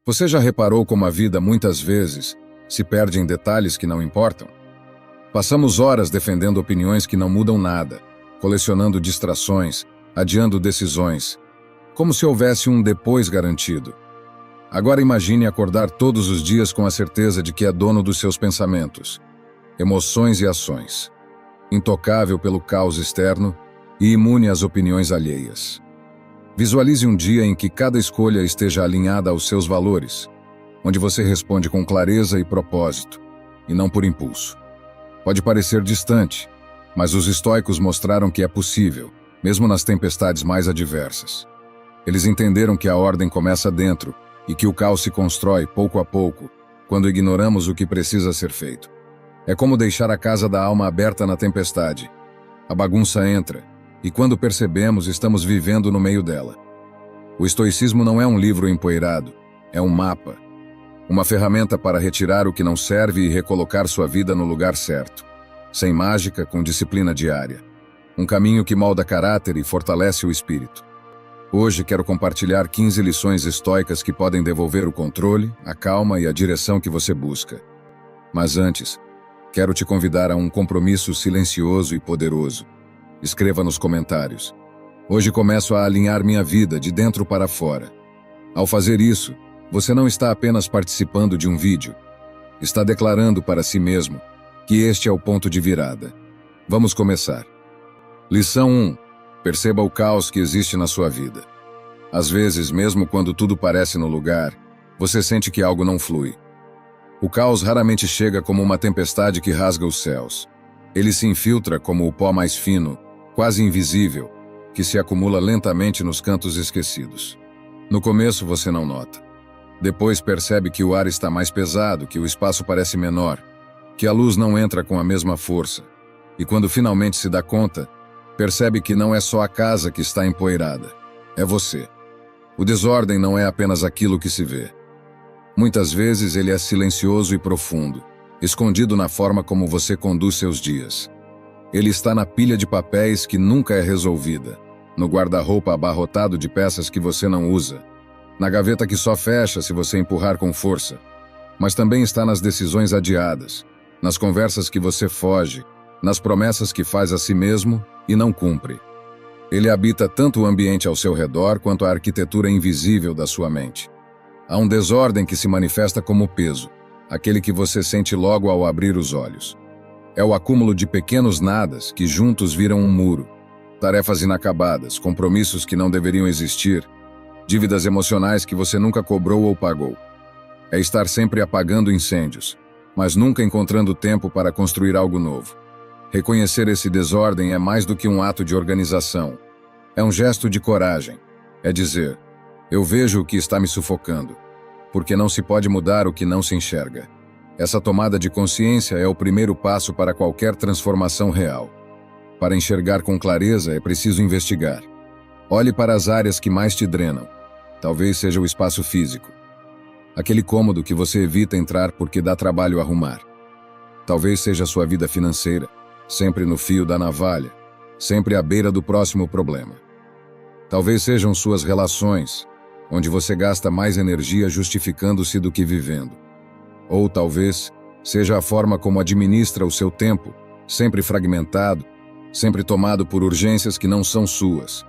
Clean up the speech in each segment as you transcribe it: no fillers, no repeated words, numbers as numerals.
Você já reparou como a vida, muitas vezes, se perde em detalhes que não importam? Passamos horas defendendo opiniões que não mudam nada, colecionando distrações, adiando decisões, como se houvesse um depois garantido. Agora imagine acordar todos os dias com a certeza de que é dono dos seus pensamentos, emoções e ações, intocável pelo caos externo e imune às opiniões alheias. Visualize um dia em que cada escolha esteja alinhada aos seus valores, onde você responde com clareza e propósito, e não por impulso. Pode parecer distante, mas os estoicos mostraram que é possível, mesmo nas tempestades mais adversas. Eles entenderam que a ordem começa dentro e que o caos se constrói pouco a pouco, quando ignoramos o que precisa ser feito. É como deixar a casa da alma aberta na tempestade. A bagunça entra, e quando percebemos, estamos vivendo no meio dela. O estoicismo não é um livro empoeirado, é um mapa. Uma ferramenta para retirar o que não serve e recolocar sua vida no lugar certo. Sem mágica, com disciplina diária. Um caminho que molda caráter e fortalece o espírito. Hoje quero compartilhar 15 lições estoicas que podem devolver o controle, a calma e a direção que você busca. Mas antes, quero te convidar a um compromisso silencioso e poderoso. Escreva nos comentários. Hoje começo a alinhar minha vida de dentro para fora. Ao fazer isso, você não está apenas participando de um vídeo. Está declarando para si mesmo que este é o ponto de virada. Vamos começar. Lição 1. Perceba o caos que existe na sua vida. Às vezes, mesmo quando tudo parece no lugar, você sente que algo não flui. O caos raramente chega como uma tempestade que rasga os céus. Ele se infiltra como o pó mais fino, quase invisível, que se acumula lentamente nos cantos esquecidos. No começo você não nota. Depois percebe que o ar está mais pesado, que o espaço parece menor, que a luz não entra com a mesma força. E quando finalmente se dá conta, percebe que não é só a casa que está empoeirada, é você. O desordem não é apenas aquilo que se vê. Muitas vezes ele é silencioso e profundo, escondido na forma como você conduz seus dias. Ele está na pilha de papéis que nunca é resolvida, no guarda-roupa abarrotado de peças que você não usa, na gaveta que só fecha se você empurrar com força, mas também está nas decisões adiadas, nas conversas que você foge, nas promessas que faz a si mesmo e não cumpre. Ele habita tanto o ambiente ao seu redor quanto a arquitetura invisível da sua mente. Há um desordem que se manifesta como peso, aquele que você sente logo ao abrir os olhos. É o acúmulo de pequenos nadas que juntos viram um muro. Tarefas inacabadas, compromissos que não deveriam existir, dívidas emocionais que você nunca cobrou ou pagou. É estar sempre apagando incêndios, mas nunca encontrando tempo para construir algo novo. Reconhecer esse desordem é mais do que um ato de organização. É um gesto de coragem. É dizer, eu vejo o que está me sufocando, porque não se pode mudar o que não se enxerga. Essa tomada de consciência é o primeiro passo para qualquer transformação real. Para enxergar com clareza é preciso investigar. Olhe para as áreas que mais te drenam. Talvez seja o espaço físico. Aquele cômodo que você evita entrar porque dá trabalho arrumar. Talvez seja a sua vida financeira, sempre no fio da navalha, sempre à beira do próximo problema. Talvez sejam suas relações, onde você gasta mais energia justificando-se do que vivendo. Ou talvez seja a forma como administra o seu tempo, sempre fragmentado, sempre tomado por urgências que não são suas.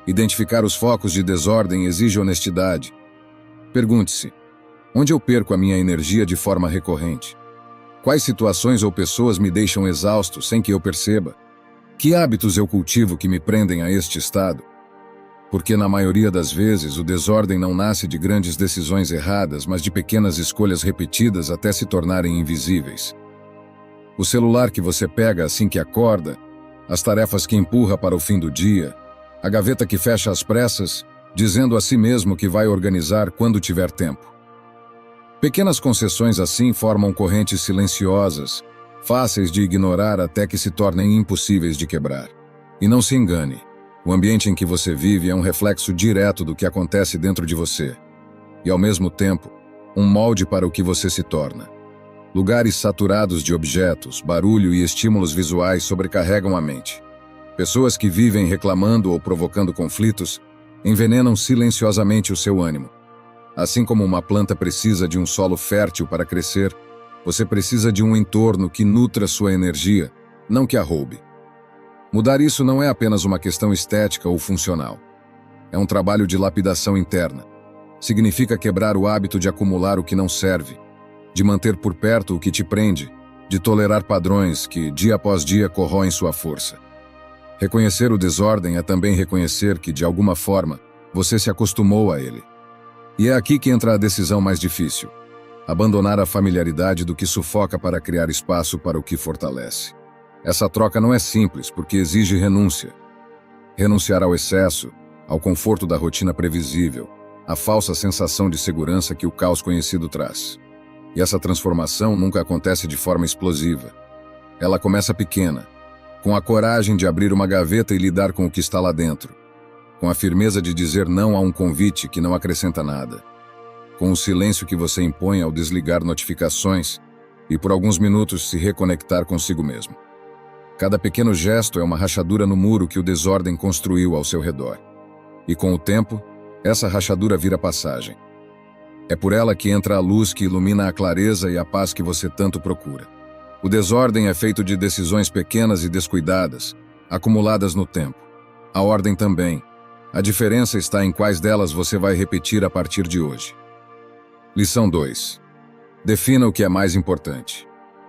Identificar os focos de desordem exige honestidade. Pergunte-se, onde eu perco a minha energia de forma recorrente? Quais situações ou pessoas me deixam exausto sem que eu perceba? Que hábitos eu cultivo que me prendem a este estado? Porque na maioria das vezes o desordem não nasce de grandes decisões erradas, mas de pequenas escolhas repetidas até se tornarem invisíveis. O celular que você pega assim que acorda, as tarefas que empurra para o fim do dia, a gaveta que fecha às pressas, dizendo a si mesmo que vai organizar quando tiver tempo. Pequenas concessões assim formam correntes silenciosas, fáceis de ignorar até que se tornem impossíveis de quebrar. E não se engane. O ambiente em que você vive é um reflexo direto do que acontece dentro de você. E, ao mesmo tempo, um molde para o que você se torna. Lugares saturados de objetos, barulho e estímulos visuais sobrecarregam a mente. Pessoas que vivem reclamando ou provocando conflitos envenenam silenciosamente o seu ânimo. Assim como uma planta precisa de um solo fértil para crescer, você precisa de um entorno que nutra sua energia, não que a roube. Mudar isso não é apenas uma questão estética ou funcional. É um trabalho de lapidação interna. Significa quebrar o hábito de acumular o que não serve, de manter por perto o que te prende, de tolerar padrões que, dia após dia, corroem sua força. Reconhecer o desordem é também reconhecer que, de alguma forma, você se acostumou a ele. E é aqui que entra a decisão mais difícil: abandonar a familiaridade do que sufoca para criar espaço para o que fortalece. Essa troca não é simples, porque exige renúncia. Renunciar ao excesso, ao conforto da rotina previsível, à falsa sensação de segurança que o caos conhecido traz. E essa transformação nunca acontece de forma explosiva. Ela começa pequena, com a coragem de abrir uma gaveta e lidar com o que está lá dentro, com a firmeza de dizer não a um convite que não acrescenta nada, com o silêncio que você impõe ao desligar notificações e por alguns minutos se reconectar consigo mesmo. Cada pequeno gesto é uma rachadura no muro que o desordem construiu ao seu redor. E com o tempo, essa rachadura vira passagem. É por ela que entra a luz que ilumina a clareza e a paz que você tanto procura. O desordem é feito de decisões pequenas e descuidadas, acumuladas no tempo. A ordem também. A diferença está em quais delas você vai repetir a partir de hoje. Lição 2. Defina o que é mais importante.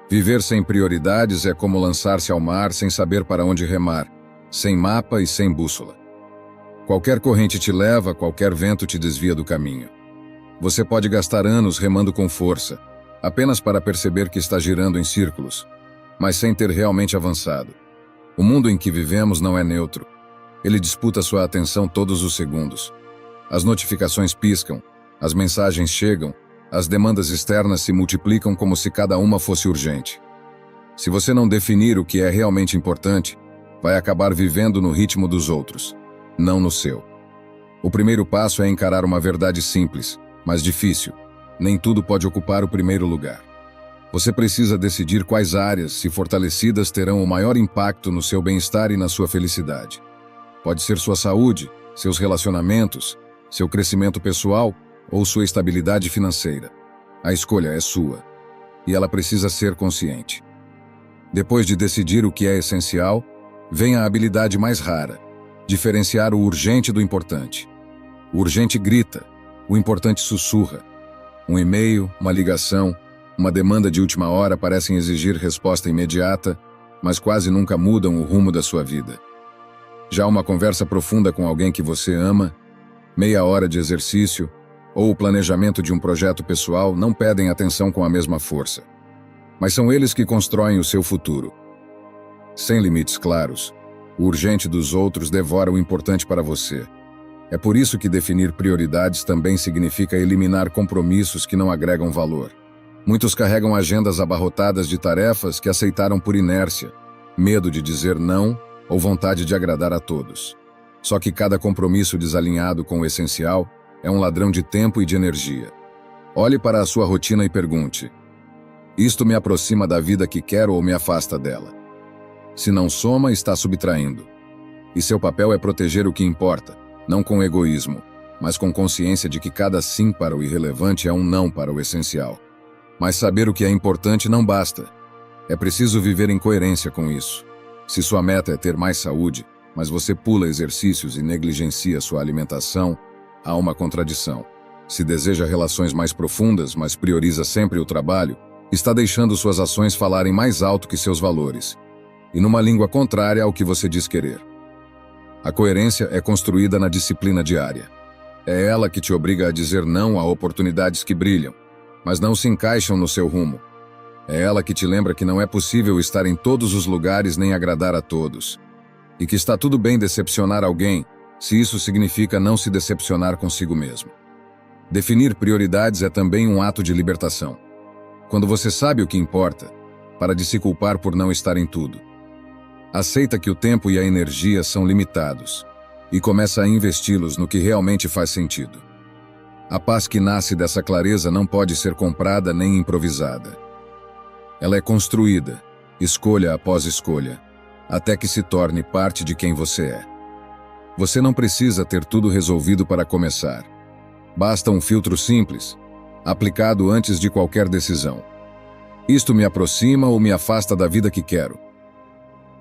Viver sem prioridades é como lançar-se ao mar sem saber para onde remar, sem mapa e sem bússola. Qualquer corrente te leva, qualquer vento te desvia do caminho. Você pode gastar anos remando com força, apenas para perceber que está girando em círculos, mas sem ter realmente avançado. O mundo em que vivemos não é neutro. Ele disputa sua atenção todos os segundos. As notificações piscam, as mensagens chegam, as demandas externas se multiplicam como se cada uma fosse urgente. Se você não definir o que é realmente importante, vai acabar vivendo no ritmo dos outros, não no seu. O primeiro passo é encarar uma verdade simples, mas difícil. Nem tudo pode ocupar o primeiro lugar. Você precisa decidir quais áreas, se fortalecidas, terão o maior impacto no seu bem-estar e na sua felicidade. Pode ser sua saúde, seus relacionamentos, seu crescimento pessoal ou sua estabilidade financeira. A escolha é sua, e ela precisa ser consciente. Depois de decidir o que é essencial, vem a habilidade mais rara: diferenciar o urgente do importante. O urgente grita, o importante sussurra. Um e-mail, uma ligação, uma demanda de última hora parecem exigir resposta imediata, mas quase nunca mudam o rumo da sua vida. Já uma conversa profunda com alguém que você ama, meia hora de exercício, ou o planejamento de um projeto pessoal não pedem atenção com a mesma força. Mas são eles que constroem o seu futuro. Sem limites claros, o urgente dos outros devora o importante para você. É por isso que definir prioridades também significa eliminar compromissos que não agregam valor. Muitos carregam agendas abarrotadas de tarefas que aceitaram por inércia, medo de dizer não ou vontade de agradar a todos. Só que cada compromisso desalinhado com o essencial é um ladrão de tempo e de energia. Olhe para a sua rotina e pergunte: isto me aproxima da vida que quero ou me afasta dela? Se não soma, está subtraindo. E seu papel é proteger o que importa, não com egoísmo, mas com consciência de que cada sim para o irrelevante é um não para o essencial. Mas saber o que é importante não basta. É preciso viver em coerência com isso. Se sua meta é ter mais saúde, mas você pula exercícios e negligencia sua alimentação, há uma contradição. Se deseja relações mais profundas, mas prioriza sempre o trabalho, está deixando suas ações falarem mais alto que seus valores, e numa língua contrária ao que você diz querer. A coerência é construída na disciplina diária. É ela que te obriga a dizer não a oportunidades que brilham, mas não se encaixam no seu rumo. É ela que te lembra que não é possível estar em todos os lugares nem agradar a todos, e que está tudo bem decepcionar alguém, se isso significa não se decepcionar consigo mesmo. Definir prioridades é também um ato de libertação. Quando você sabe o que importa, para de se culpar por não estar em tudo. Aceita que o tempo e a energia são limitados e começa a investi-los no que realmente faz sentido. A paz que nasce dessa clareza não pode ser comprada nem improvisada. Ela é construída, escolha após escolha, até que se torne parte de quem você é. Você não precisa ter tudo resolvido para começar. Basta um filtro simples, aplicado antes de qualquer decisão. Isto me aproxima ou me afasta da vida que quero.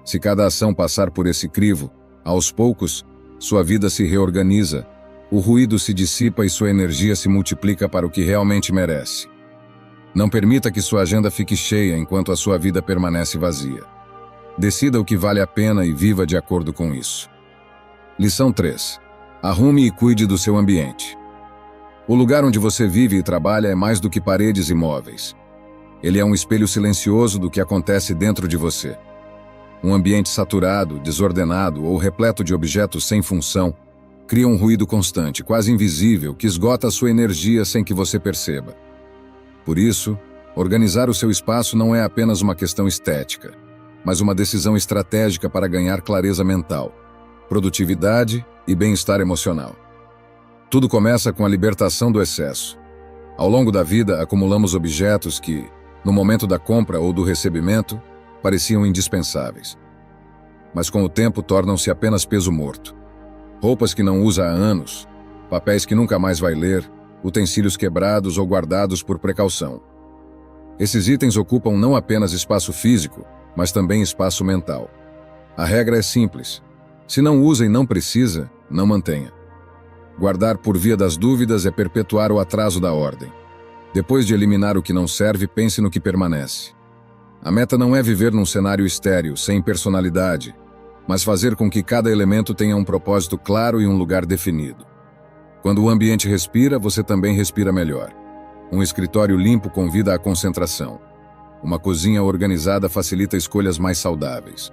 Se cada ação passar por esse crivo, aos poucos, sua vida se reorganiza, o ruído se dissipa e sua energia se multiplica para o que realmente merece. Não permita que sua agenda fique cheia enquanto a sua vida permanece vazia. Decida o que vale a pena e viva de acordo com isso. Lição 3. Arrume e cuide do seu ambiente. O lugar onde você vive e trabalha é mais do que paredes e móveis. Ele é um espelho silencioso do que acontece dentro de você. Um ambiente saturado, desordenado ou repleto de objetos sem função cria um ruído constante, quase invisível, que esgota a sua energia sem que você perceba. Por isso, organizar o seu espaço não é apenas uma questão estética, mas uma decisão estratégica para ganhar clareza mental, produtividade e bem-estar emocional. Tudo começa com a libertação do excesso. Ao longo da vida, acumulamos objetos que, no momento da compra ou do recebimento, pareciam indispensáveis. Mas com o tempo tornam-se apenas peso morto. Roupas que não usa há anos, papéis que nunca mais vai ler, utensílios quebrados ou guardados por precaução. Esses itens ocupam não apenas espaço físico, mas também espaço mental. A regra é simples. Se não usa e não precisa, não mantenha. Guardar por via das dúvidas é perpetuar o atraso da ordem. Depois de eliminar o que não serve, pense no que permanece. A meta não é viver num cenário estéril, sem personalidade, mas fazer com que cada elemento tenha um propósito claro e um lugar definido. Quando o ambiente respira, você também respira melhor. Um escritório limpo convida à concentração. Uma cozinha organizada facilita escolhas mais saudáveis.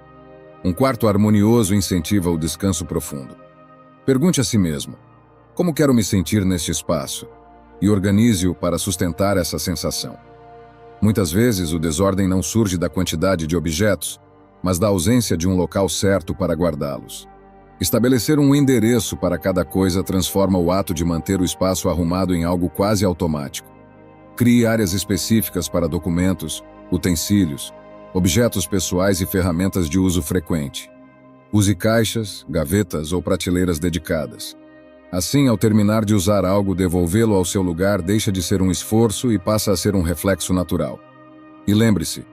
Um quarto harmonioso incentiva o descanso profundo. Pergunte a si mesmo: como quero me sentir neste espaço? E organize-o para sustentar essa sensação. Muitas vezes, o desordem não surge da quantidade de objetos, mas da ausência de um local certo para guardá-los. Estabelecer um endereço para cada coisa transforma o ato de manter o espaço arrumado em algo quase automático. Crie áreas específicas para documentos, utensílios, objetos pessoais e ferramentas de uso frequente. Use caixas, gavetas ou prateleiras dedicadas. Assim, ao terminar de usar algo, devolvê-lo ao seu lugar deixa de ser um esforço e passa a ser um reflexo natural. E lembre-se,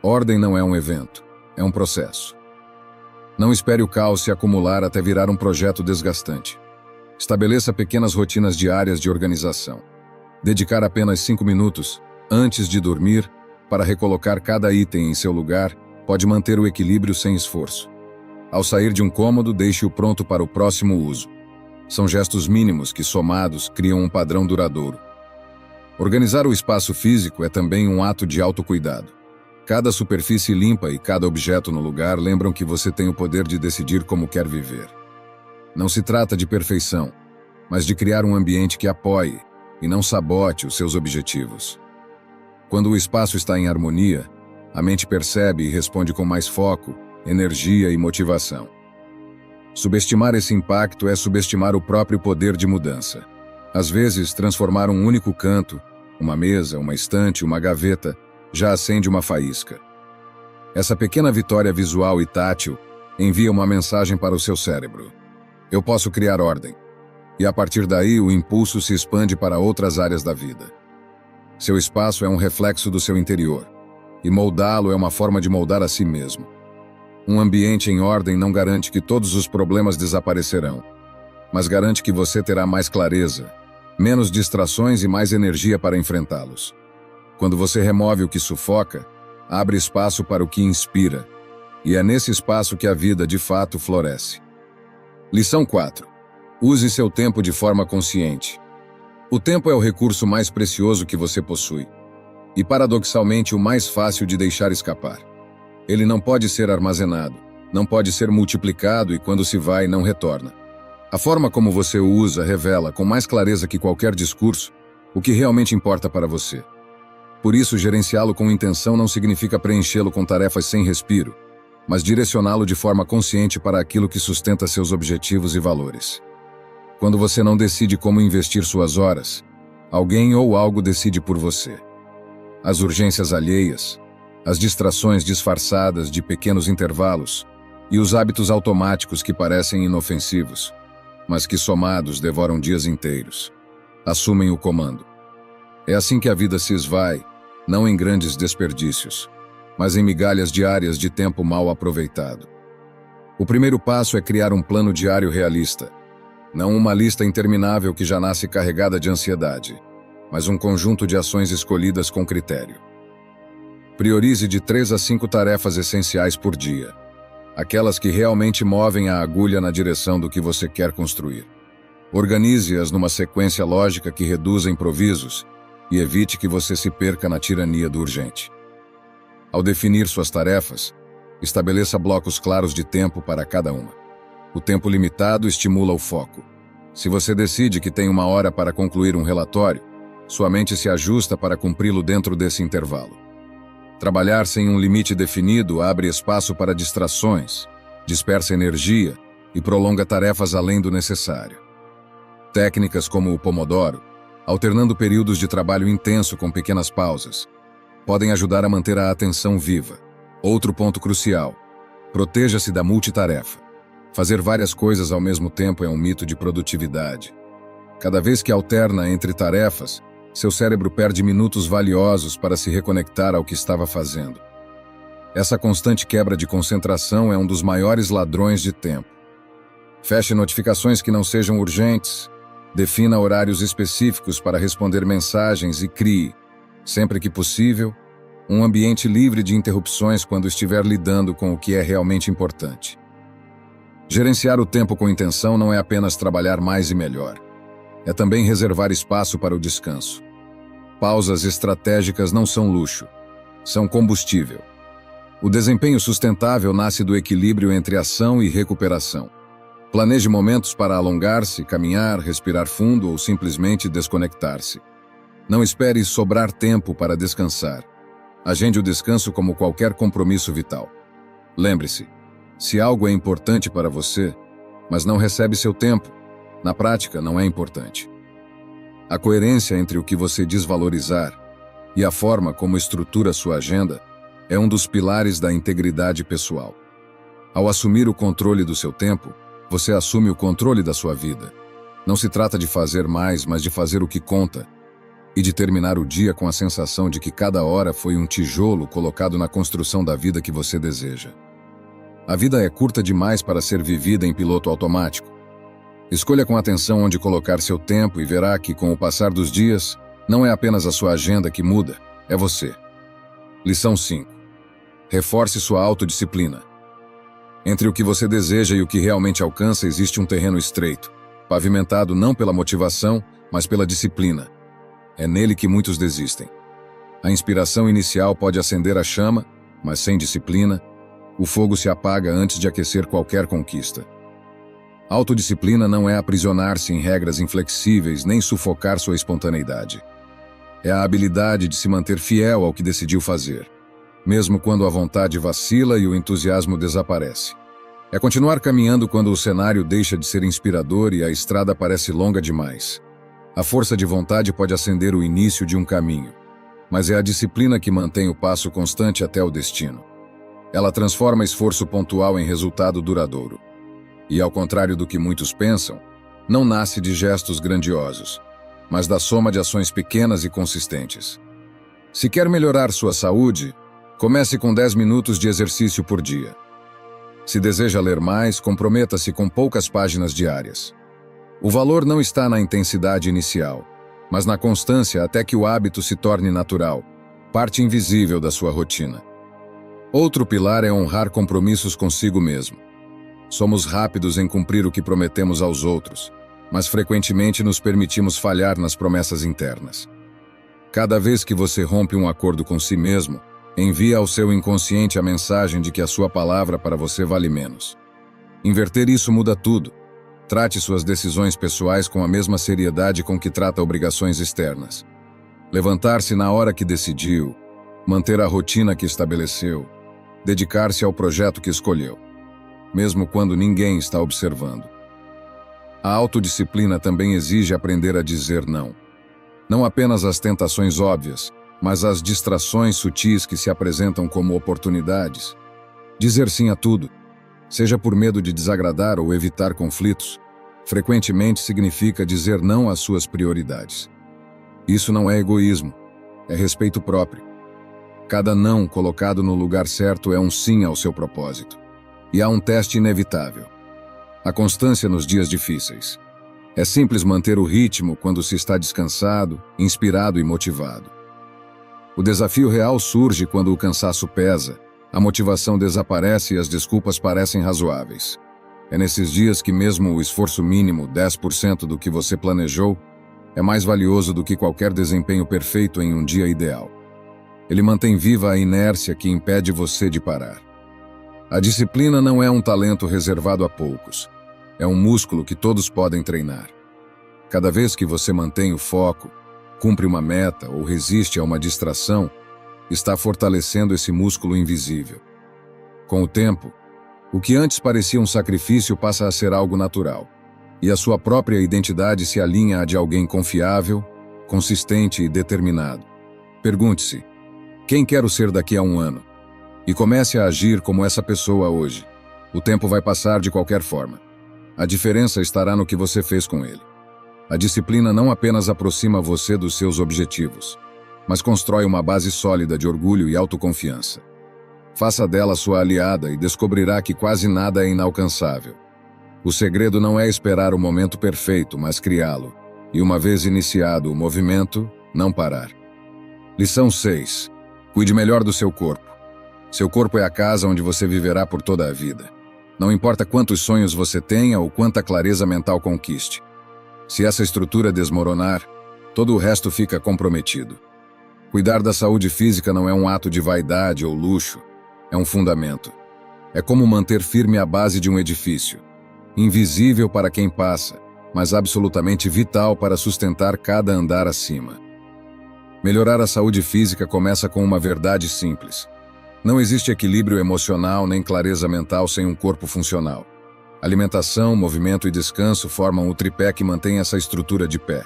ordem não é um evento, é um processo. Não espere o caos se acumular até virar um projeto desgastante. Estabeleça pequenas rotinas diárias de organização. Dedicar apenas 5 minutos, antes de dormir, para recolocar cada item em seu lugar, pode manter o equilíbrio sem esforço. Ao sair de um cômodo, deixe-o pronto para o próximo uso. São gestos mínimos que, somados, criam um padrão duradouro. Organizar o espaço físico é também um ato de autocuidado. Cada superfície limpa e cada objeto no lugar lembram que você tem o poder de decidir como quer viver. Não se trata de perfeição, mas de criar um ambiente que apoie e não sabote os seus objetivos. Quando o espaço está em harmonia, a mente percebe e responde com mais foco, energia e motivação. Subestimar esse impacto é subestimar o próprio poder de mudança. Às vezes, transformar um único canto, uma mesa, uma estante, uma gaveta, já acende uma faísca. Essa pequena vitória visual e tátil envia uma mensagem para o seu cérebro. Eu posso criar ordem. E a partir daí, o impulso se expande para outras áreas da vida. Seu espaço é um reflexo do seu interior, e moldá-lo é uma forma de moldar a si mesmo. Um ambiente em ordem não garante que todos os problemas desaparecerão, mas garante que você terá mais clareza, menos distrações e mais energia para enfrentá-los. Quando você remove o que sufoca, abre espaço para o que inspira, e é nesse espaço que a vida de fato floresce. Lição 4. Use seu tempo de forma consciente. O tempo é o recurso mais precioso que você possui, e paradoxalmente o mais fácil de deixar escapar. Ele não pode ser armazenado, não pode ser multiplicado e quando se vai, não retorna. A forma como você o usa revela, com mais clareza que qualquer discurso, o que realmente importa para você. Por isso, gerenciá-lo com intenção não significa preenchê-lo com tarefas sem respiro, mas direcioná-lo de forma consciente para aquilo que sustenta seus objetivos e valores. Quando você não decide como investir suas horas, alguém ou algo decide por você. As urgências alheias, as distrações disfarçadas de pequenos intervalos e os hábitos automáticos que parecem inofensivos, mas que somados devoram dias inteiros. assumem o comando. É assim que a vida se esvai, não em grandes desperdícios, mas em migalhas diárias de tempo mal aproveitado. O primeiro passo é criar um plano diário realista, não uma lista interminável que já nasce carregada de ansiedade, mas um conjunto de ações escolhidas com critério. Priorize de 3 a 5 tarefas essenciais por dia, aquelas que realmente movem a agulha na direção do que você quer construir. Organize-as numa sequência lógica que reduza improvisos e evite que você se perca na tirania do urgente. Ao definir suas tarefas, estabeleça blocos claros de tempo para cada uma. O tempo limitado estimula o foco. Se você decide que tem 1 hora para concluir um relatório, sua mente se ajusta para cumpri-lo dentro desse intervalo. Trabalhar sem um limite definido abre espaço para distrações, dispersa energia e prolonga tarefas além do necessário. Técnicas como o Pomodoro, alternando períodos de trabalho intenso com pequenas pausas, podem ajudar a manter a atenção viva. Outro ponto crucial: proteja-se da multitarefa. Fazer várias coisas ao mesmo tempo é um mito de produtividade. Cada vez que alterna entre tarefas, seu cérebro perde minutos valiosos para se reconectar ao que estava fazendo. Essa constante quebra de concentração é um dos maiores ladrões de tempo. Feche notificações que não sejam urgentes, defina horários específicos para responder mensagens e crie, sempre que possível, um ambiente livre de interrupções quando estiver lidando com o que é realmente importante. Gerenciar o tempo com intenção não é apenas trabalhar mais e melhor. É também reservar espaço para o descanso. Pausas estratégicas não são luxo, são combustível. O desempenho sustentável nasce do equilíbrio entre ação e recuperação. Planeje momentos para alongar-se, caminhar, respirar fundo ou simplesmente desconectar-se. Não espere sobrar tempo para descansar. Agende o descanso como qualquer compromisso vital. Lembre-se, se algo é importante para você, mas não recebe seu tempo, na prática não é importante. A coerência entre o que você desvalorizar e a forma como estrutura sua agenda é um dos pilares da integridade pessoal. Ao assumir o controle do seu tempo, você assume o controle da sua vida. Não se trata de fazer mais, mas de fazer o que conta, e de terminar o dia com a sensação de que cada hora foi um tijolo colocado na construção da vida que você deseja. A vida é curta demais para ser vivida em piloto automático. Escolha com atenção onde colocar seu tempo e verá que, com o passar dos dias, não é apenas a sua agenda que muda, é você. Lição 5. Reforce sua autodisciplina. Entre o que você deseja e o que realmente alcança existe um terreno estreito, pavimentado não pela motivação, mas pela disciplina. É nele que muitos desistem. A inspiração inicial pode acender a chama, mas sem disciplina, o fogo se apaga antes de aquecer qualquer conquista. Autodisciplina não é aprisionar-se em regras inflexíveis nem sufocar sua espontaneidade. É a habilidade de se manter fiel ao que decidiu fazer, mesmo quando a vontade vacila e o entusiasmo desaparece. É continuar caminhando quando o cenário deixa de ser inspirador e a estrada parece longa demais. A força de vontade pode acender o início de um caminho, mas é a disciplina que mantém o passo constante até o destino. Ela transforma esforço pontual em resultado duradouro. E, ao contrário do que muitos pensam, não nasce de gestos grandiosos, mas da soma de ações pequenas e consistentes. Se quer melhorar sua saúde, comece com 10 minutos de exercício por dia. Se deseja ler mais, comprometa-se com poucas páginas diárias. O valor não está na intensidade inicial, mas na constância até que o hábito se torne natural, parte invisível da sua rotina. Outro pilar é honrar compromissos consigo mesmo. Somos rápidos em cumprir o que prometemos aos outros, mas frequentemente nos permitimos falhar nas promessas internas. Cada vez que você rompe um acordo com si mesmo, envia ao seu inconsciente a mensagem de que a sua palavra para você vale menos. Inverter isso muda tudo. Trate suas decisões pessoais com a mesma seriedade com que trata obrigações externas. Levantar-se na hora que decidiu, manter a rotina que estabeleceu, dedicar-se ao projeto que escolheu, mesmo quando ninguém está observando. A autodisciplina também exige aprender a dizer não. Não apenas às tentações óbvias, mas às distrações sutis que se apresentam como oportunidades. Dizer sim a tudo, seja por medo de desagradar ou evitar conflitos, frequentemente significa dizer não às suas prioridades. Isso não é egoísmo, é respeito próprio. Cada não colocado no lugar certo é um sim ao seu propósito. E há um teste inevitável: a constância nos dias difíceis. É simples manter o ritmo quando se está descansado, inspirado e motivado. O desafio real surge quando o cansaço pesa, a motivação desaparece e as desculpas parecem razoáveis. É nesses dias que mesmo o esforço mínimo, 10% do que você planejou, é mais valioso do que qualquer desempenho perfeito em um dia ideal. Ele mantém viva a inércia que impede você de parar. A disciplina não é um talento reservado a poucos. É um músculo que todos podem treinar. Cada vez que você mantém o foco, cumpre uma meta ou resiste a uma distração, está fortalecendo esse músculo invisível. Com o tempo, o que antes parecia um sacrifício passa a ser algo natural, e a sua própria identidade se alinha à de alguém confiável, consistente e determinado. Pergunte-se: quem quero ser daqui a um ano? E comece a agir como essa pessoa hoje. O tempo vai passar de qualquer forma. A diferença estará no que você fez com ele. A disciplina não apenas aproxima você dos seus objetivos, mas constrói uma base sólida de orgulho e autoconfiança. Faça dela sua aliada e descobrirá que quase nada é inalcançável. O segredo não é esperar o momento perfeito, mas criá-lo. E uma vez iniciado o movimento, não parar. Lição 6. Cuide melhor do seu corpo. Seu corpo é a casa onde você viverá por toda a vida. Não importa quantos sonhos você tenha ou quanta clareza mental conquiste. Se essa estrutura desmoronar, todo o resto fica comprometido. Cuidar da saúde física não é um ato de vaidade ou luxo, é um fundamento. É como manter firme a base de um edifício, invisível para quem passa, mas absolutamente vital para sustentar cada andar acima. Melhorar a saúde física começa com uma verdade simples. Não existe equilíbrio emocional nem clareza mental sem um corpo funcional. Alimentação, movimento e descanso formam o tripé que mantém essa estrutura de pé.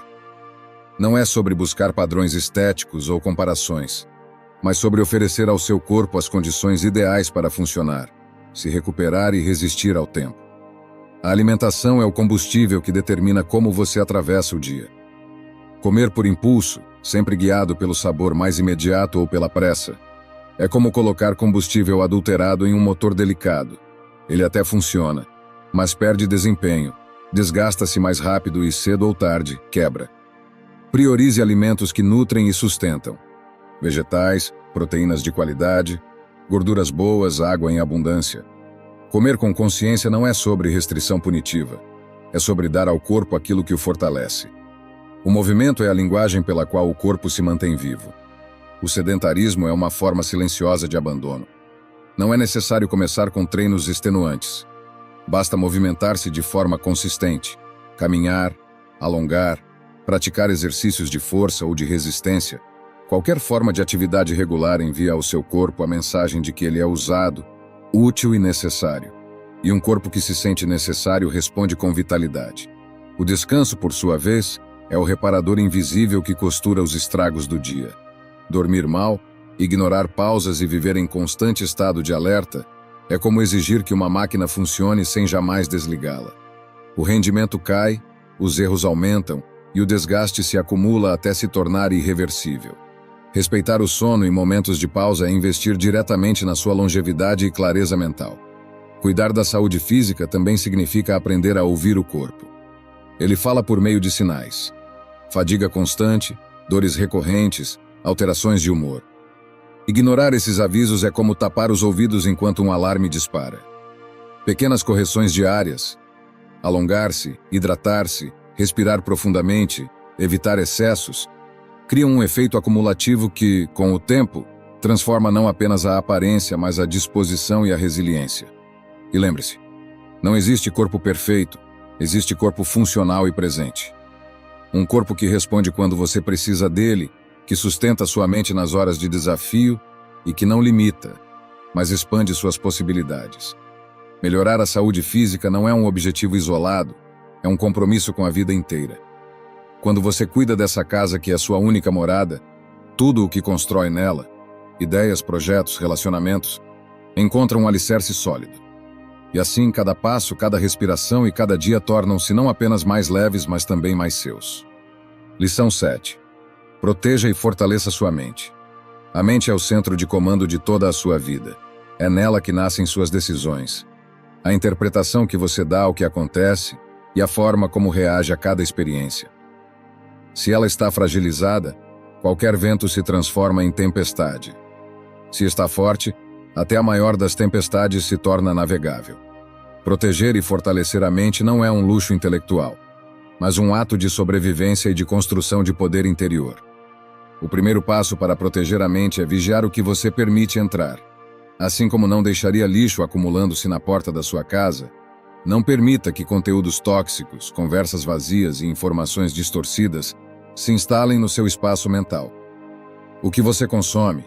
Não é sobre buscar padrões estéticos ou comparações, mas sobre oferecer ao seu corpo as condições ideais para funcionar, se recuperar e resistir ao tempo. A alimentação é o combustível que determina como você atravessa o dia. Comer por impulso, sempre guiado pelo sabor mais imediato ou pela pressa, é como colocar combustível adulterado em um motor delicado. Ele até funciona, mas perde desempenho, desgasta-se mais rápido e cedo ou tarde, quebra. Priorize alimentos que nutrem e sustentam. Vegetais, proteínas de qualidade, gorduras boas, água em abundância. Comer com consciência não é sobre restrição punitiva. É sobre dar ao corpo aquilo que o fortalece. O movimento é a linguagem pela qual o corpo se mantém vivo. O sedentarismo é uma forma silenciosa de abandono. Não é necessário começar com treinos extenuantes. Basta movimentar-se de forma consistente, caminhar, alongar, praticar exercícios de força ou de resistência. Qualquer forma de atividade regular envia ao seu corpo a mensagem de que ele é usado, útil e necessário. E um corpo que se sente necessário responde com vitalidade. O descanso, por sua vez, é o reparador invisível que costura os estragos do dia. Dormir mal, ignorar pausas e viver em constante estado de alerta é como exigir que uma máquina funcione sem jamais desligá-la. O rendimento cai, os erros aumentam e o desgaste se acumula até se tornar irreversível. Respeitar o sono em momentos de pausa é investir diretamente na sua longevidade e clareza mental. Cuidar da saúde física também significa aprender a ouvir o corpo. Ele fala por meio de sinais. Fadiga constante, dores recorrentes, alterações de humor. Ignorar esses avisos é como tapar os ouvidos enquanto um alarme dispara. Pequenas correções diárias, alongar-se, hidratar-se, respirar profundamente, evitar excessos, criam um efeito acumulativo que, com o tempo, transforma não apenas a aparência, mas a disposição e a resiliência. E lembre-se, não existe corpo perfeito, existe corpo funcional e presente. Um corpo que responde quando você precisa dele, que sustenta sua mente nas horas de desafio e que não limita, mas expande suas possibilidades. Melhorar a saúde física não é um objetivo isolado, é um compromisso com a vida inteira. Quando você cuida dessa casa que é sua única morada, tudo o que constrói nela, ideias, projetos, relacionamentos, encontra um alicerce sólido. E assim, cada passo, cada respiração e cada dia tornam-se não apenas mais leves, mas também mais seus. Lição 7. Proteja e fortaleça sua mente. A mente é o centro de comando de toda a sua vida. É nela que nascem suas decisões, a interpretação que você dá ao que acontece e a forma como reage a cada experiência. Se ela está fragilizada, qualquer vento se transforma em tempestade. Se está forte, até a maior das tempestades se torna navegável. Proteger e fortalecer a mente não é um luxo intelectual, mas um ato de sobrevivência e de construção de poder interior. O primeiro passo para proteger a mente é vigiar o que você permite entrar. Assim como não deixaria lixo acumulando-se na porta da sua casa, não permita que conteúdos tóxicos, conversas vazias e informações distorcidas se instalem no seu espaço mental. O que você consome,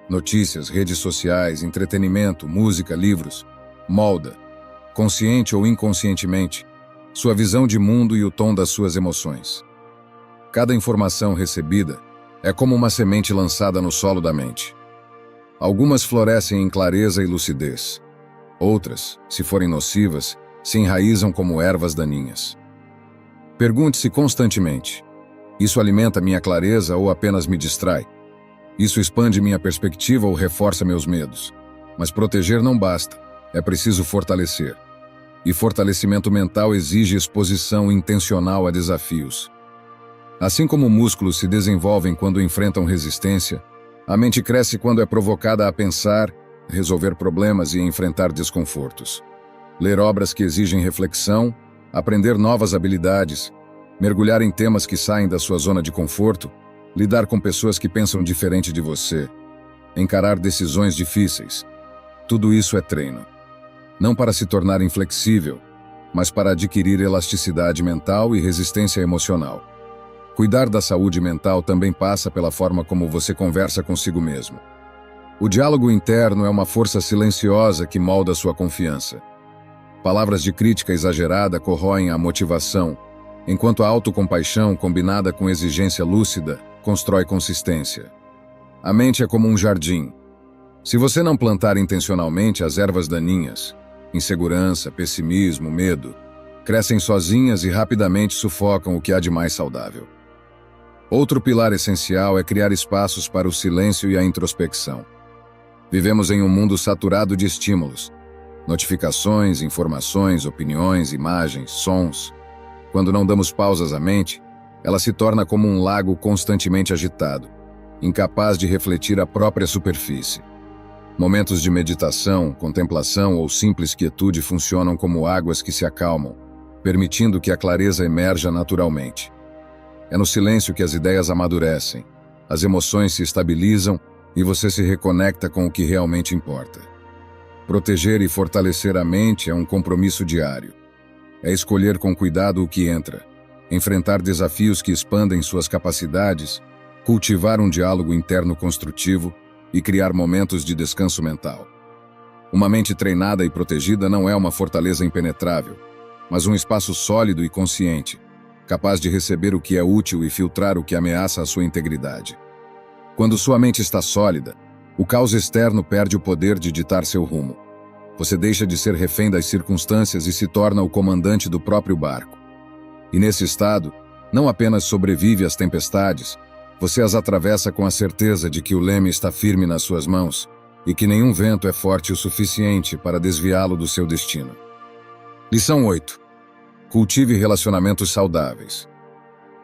notícias, redes sociais, entretenimento, música, livros, molda, consciente ou inconscientemente, sua visão de mundo e o tom das suas emoções. Cada informação recebida é como uma semente lançada no solo da mente. Algumas florescem em clareza e lucidez. Outras, se forem nocivas, se enraizam como ervas daninhas. Pergunte-se constantemente: isso alimenta minha clareza ou apenas me distrai? Isso expande minha perspectiva ou reforça meus medos? Mas proteger não basta, é preciso fortalecer. E fortalecimento mental exige exposição intencional a desafios. Assim como músculos se desenvolvem quando enfrentam resistência, a mente cresce quando é provocada a pensar, resolver problemas e enfrentar desconfortos. Ler obras que exigem reflexão, aprender novas habilidades, mergulhar em temas que saem da sua zona de conforto, lidar com pessoas que pensam diferente de você, encarar decisões difíceis. Tudo isso é treino. Não para se tornar inflexível, mas para adquirir elasticidade mental e resistência emocional. Cuidar da saúde mental também passa pela forma como você conversa consigo mesmo. O diálogo interno é uma força silenciosa que molda sua confiança. Palavras de crítica exagerada corroem a motivação, enquanto a autocompaixão, combinada com exigência lúcida, constrói consistência. A mente é como um jardim. Se você não plantar intencionalmente, as ervas daninhas, insegurança, pessimismo, medo, crescem sozinhas e rapidamente sufocam o que há de mais saudável. Outro pilar essencial é criar espaços para o silêncio e a introspecção. Vivemos em um mundo saturado de estímulos, notificações, informações, opiniões, imagens, sons. Quando não damos pausas à mente, ela se torna como um lago constantemente agitado, incapaz de refletir a própria superfície. Momentos de meditação, contemplação ou simples quietude funcionam como águas que se acalmam, permitindo que a clareza emerja naturalmente. É no silêncio que as ideias amadurecem, as emoções se estabilizam e você se reconecta com o que realmente importa. Proteger e fortalecer a mente é um compromisso diário. É escolher com cuidado o que entra, enfrentar desafios que expandem suas capacidades, cultivar um diálogo interno construtivo e criar momentos de descanso mental. Uma mente treinada e protegida não é uma fortaleza impenetrável, mas um espaço sólido e consciente, capaz de receber o que é útil e filtrar o que ameaça a sua integridade. Quando sua mente está sólida, o caos externo perde o poder de ditar seu rumo. Você deixa de ser refém das circunstâncias e se torna o comandante do próprio barco. E nesse estado, não apenas sobrevive às tempestades, você as atravessa com a certeza de que o leme está firme nas suas mãos e que nenhum vento é forte o suficiente para desviá-lo do seu destino. Lição 8. Cultive relacionamentos saudáveis.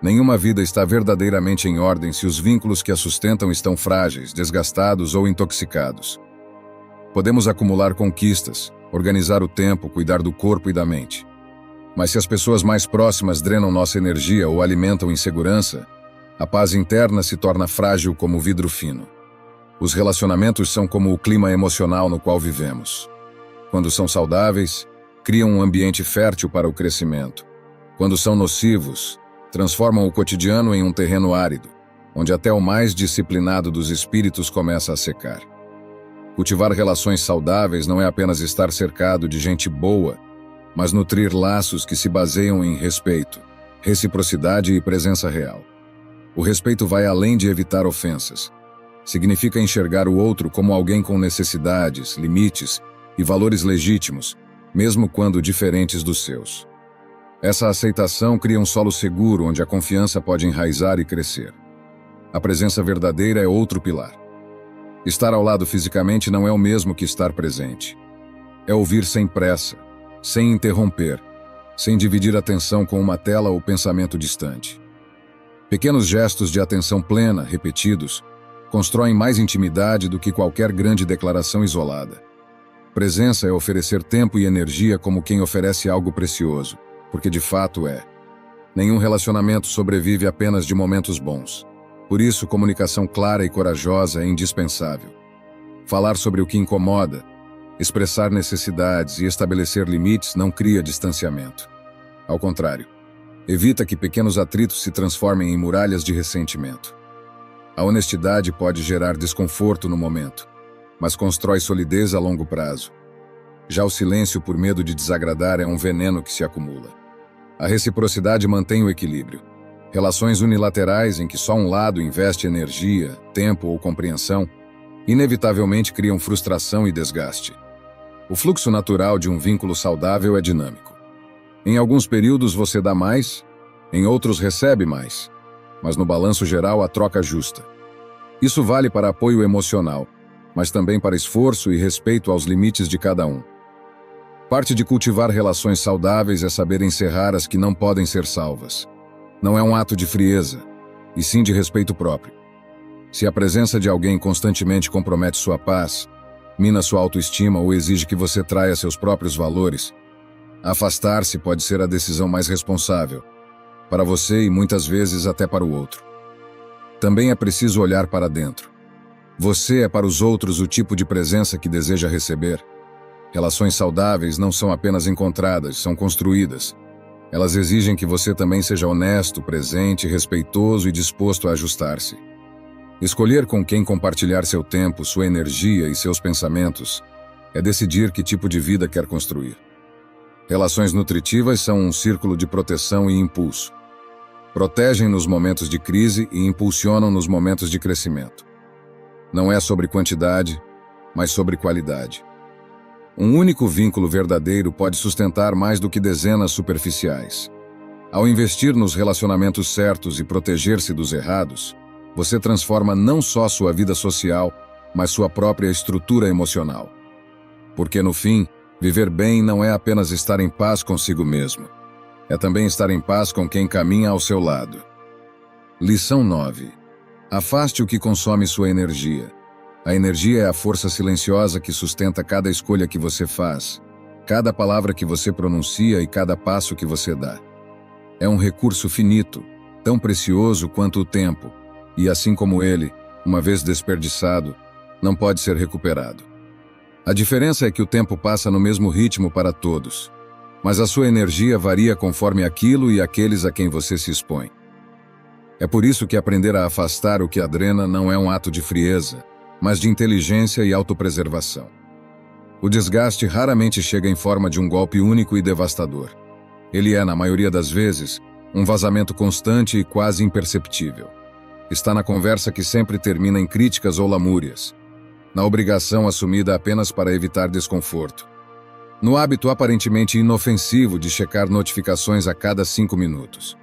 Nenhuma vida está verdadeiramente em ordem se os vínculos que a sustentam estão frágeis, desgastados ou intoxicados. Podemos acumular conquistas, organizar o tempo, cuidar do corpo e da mente. Mas se as pessoas mais próximas drenam nossa energia ou alimentam insegurança, a paz interna se torna frágil como vidro fino. Os relacionamentos são como o clima emocional no qual vivemos. Quando são saudáveis, criam um ambiente fértil para o crescimento. Quando são nocivos, transformam o cotidiano em um terreno árido, onde até o mais disciplinado dos espíritos começa a secar. Cultivar relações saudáveis não é apenas estar cercado de gente boa, mas nutrir laços que se baseiam em respeito, reciprocidade e presença real. O respeito vai além de evitar ofensas. Significa enxergar o outro como alguém com necessidades, limites e valores legítimos, mesmo quando diferentes dos seus. Essa aceitação cria um solo seguro onde a confiança pode enraizar e crescer. A presença verdadeira é outro pilar. Estar ao lado fisicamente não é o mesmo que estar presente. É ouvir sem pressa, sem interromper, sem dividir atenção com uma tela ou pensamento distante. Pequenos gestos de atenção plena, repetidos, constroem mais intimidade do que qualquer grande declaração isolada. Presença é oferecer tempo e energia como quem oferece algo precioso, porque de fato é. Nenhum relacionamento sobrevive apenas de momentos bons. Por isso, comunicação clara e corajosa é indispensável. Falar sobre o que incomoda, expressar necessidades e estabelecer limites não cria distanciamento. Ao contrário, evita que pequenos atritos se transformem em muralhas de ressentimento. A honestidade pode gerar desconforto no momento, mas constrói solidez a longo prazo. Já o silêncio por medo de desagradar é um veneno que se acumula. A reciprocidade mantém o equilíbrio. Relações unilaterais em que só um lado investe energia, tempo ou compreensão, inevitavelmente criam frustração e desgaste. O fluxo natural de um vínculo saudável é dinâmico. Em alguns períodos você dá mais, em outros recebe mais, mas no balanço geral a troca justa. Isso vale para apoio emocional, mas também para esforço e respeito aos limites de cada um. Parte de cultivar relações saudáveis é saber encerrar as que não podem ser salvas. Não é um ato de frieza, e sim de respeito próprio. Se a presença de alguém constantemente compromete sua paz, mina sua autoestima ou exige que você traia seus próprios valores, afastar-se pode ser a decisão mais responsável, para você e muitas vezes até para o outro. Também é preciso olhar para dentro. Você é para os outros o tipo de presença que deseja receber. Relações saudáveis não são apenas encontradas, são construídas. Elas exigem que você também seja honesto, presente, respeitoso e disposto a ajustar-se. Escolher com quem compartilhar seu tempo, sua energia e seus pensamentos é decidir que tipo de vida quer construir. Relações nutritivas são um círculo de proteção e impulso. Protegem nos momentos de crise e impulsionam nos momentos de crescimento. Não é sobre quantidade, mas sobre qualidade. Um único vínculo verdadeiro pode sustentar mais do que dezenas superficiais. Ao investir nos relacionamentos certos e proteger-se dos errados, você transforma não só sua vida social, mas sua própria estrutura emocional. Porque no fim, viver bem não é apenas estar em paz consigo mesmo. É também estar em paz com quem caminha ao seu lado. Lição 9. Afaste o que consome sua energia. A energia é a força silenciosa que sustenta cada escolha que você faz, cada palavra que você pronuncia e cada passo que você dá. É um recurso finito, tão precioso quanto o tempo, e assim como ele, uma vez desperdiçado, não pode ser recuperado. A diferença é que o tempo passa no mesmo ritmo para todos, mas a sua energia varia conforme aquilo e aqueles a quem você se expõe. É por isso que aprender a afastar o que a drena não é um ato de frieza, mas de inteligência e autopreservação. O desgaste raramente chega em forma de um golpe único e devastador. Ele é, na maioria das vezes, um vazamento constante e quase imperceptível. Está na conversa que sempre termina em críticas ou lamúrias, na obrigação assumida apenas para evitar desconforto, no hábito aparentemente inofensivo de checar notificações a cada 5 minutos,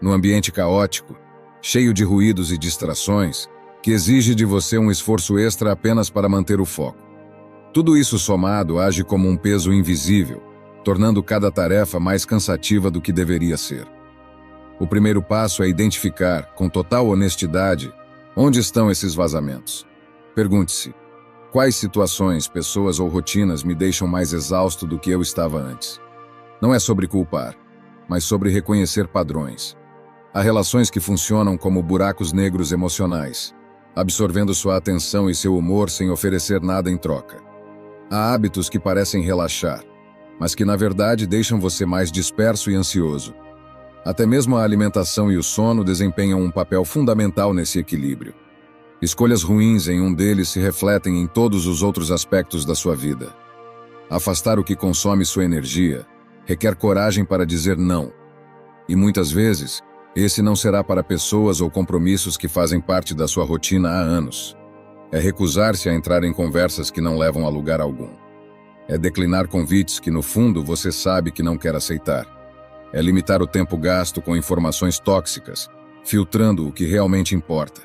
no ambiente caótico, cheio de ruídos e distrações, que exige de você um esforço extra apenas para manter o foco. Tudo isso somado age como um peso invisível, tornando cada tarefa mais cansativa do que deveria ser. O primeiro passo é identificar, com total honestidade, onde estão esses vazamentos. Pergunte-se: quais situações, pessoas ou rotinas me deixam mais exausto do que eu estava antes? Não é sobre culpar, mas sobre reconhecer padrões. Há relações que funcionam como buracos negros emocionais, absorvendo sua atenção e seu humor sem oferecer nada em troca. Há hábitos que parecem relaxar, mas que na verdade deixam você mais disperso e ansioso. Até mesmo a alimentação e o sono desempenham um papel fundamental nesse equilíbrio. Escolhas ruins em um deles se refletem em todos os outros aspectos da sua vida. Afastar o que consome sua energia requer coragem para dizer não. E muitas vezes, esse não será para pessoas ou compromissos que fazem parte da sua rotina há anos. É recusar-se a entrar em conversas que não levam a lugar algum. É declinar convites que, no fundo, você sabe que não quer aceitar. É limitar o tempo gasto com informações tóxicas, filtrando o que realmente importa.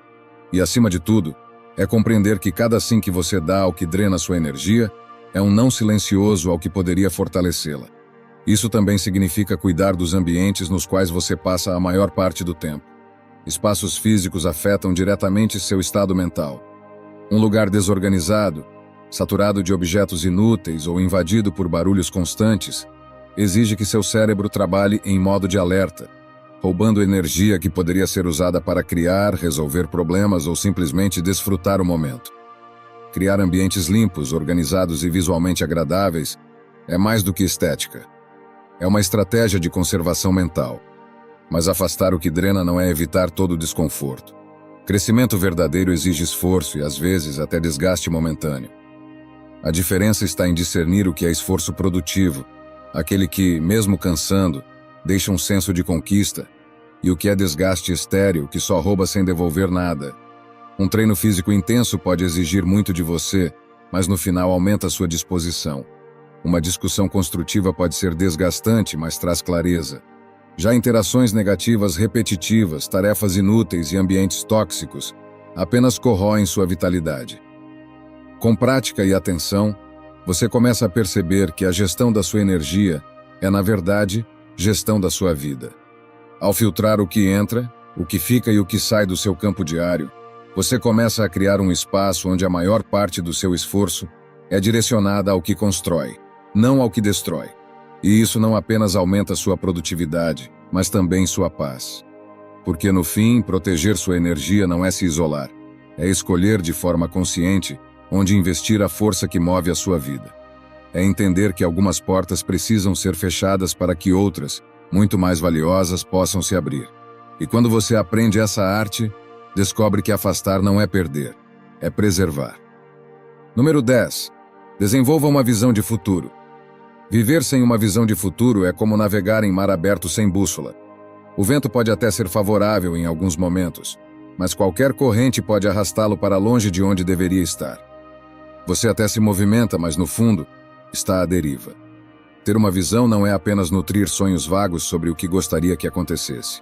E, acima de tudo, é compreender que cada sim que você dá ao que drena sua energia é um não silencioso ao que poderia fortalecê-la. Isso também significa cuidar dos ambientes nos quais você passa a maior parte do tempo. Espaços físicos afetam diretamente seu estado mental. Um lugar desorganizado, saturado de objetos inúteis ou invadido por barulhos constantes, exige que seu cérebro trabalhe em modo de alerta, roubando energia que poderia ser usada para criar, resolver problemas ou simplesmente desfrutar o momento. Criar ambientes limpos, organizados e visualmente agradáveis é mais do que estética. É uma estratégia de conservação mental. Mas afastar o que drena não é evitar todo o desconforto. Crescimento verdadeiro exige esforço e, às vezes, até desgaste momentâneo. A diferença está em discernir o que é esforço produtivo, aquele que, mesmo cansando, deixa um senso de conquista, e o que é desgaste estéril, que só rouba sem devolver nada. Um treino físico intenso pode exigir muito de você, mas no final aumenta sua disposição. Uma discussão construtiva pode ser desgastante, mas traz clareza. Já interações negativas repetitivas, tarefas inúteis e ambientes tóxicos apenas corroem sua vitalidade. Com prática e atenção, você começa a perceber que a gestão da sua energia é, na verdade, gestão da sua vida. Ao filtrar o que entra, o que fica e o que sai do seu campo diário, você começa a criar um espaço onde a maior parte do seu esforço é direcionada ao que constrói, não ao que destrói. E isso não apenas aumenta sua produtividade, mas também sua paz. Porque, no fim, proteger sua energia não é se isolar, é escolher de forma consciente onde investir a força que move a sua vida. É entender que algumas portas precisam ser fechadas para que outras, muito mais valiosas, possam se abrir. E quando você aprende essa arte, descobre que afastar não é perder, é preservar. Número 10. Desenvolva uma visão de futuro. Viver sem uma visão de futuro é como navegar em mar aberto sem bússola. O vento pode até ser favorável em alguns momentos, mas qualquer corrente pode arrastá-lo para longe de onde deveria estar. Você até se movimenta, mas no fundo, está à deriva. Ter uma visão não é apenas nutrir sonhos vagos sobre o que gostaria que acontecesse.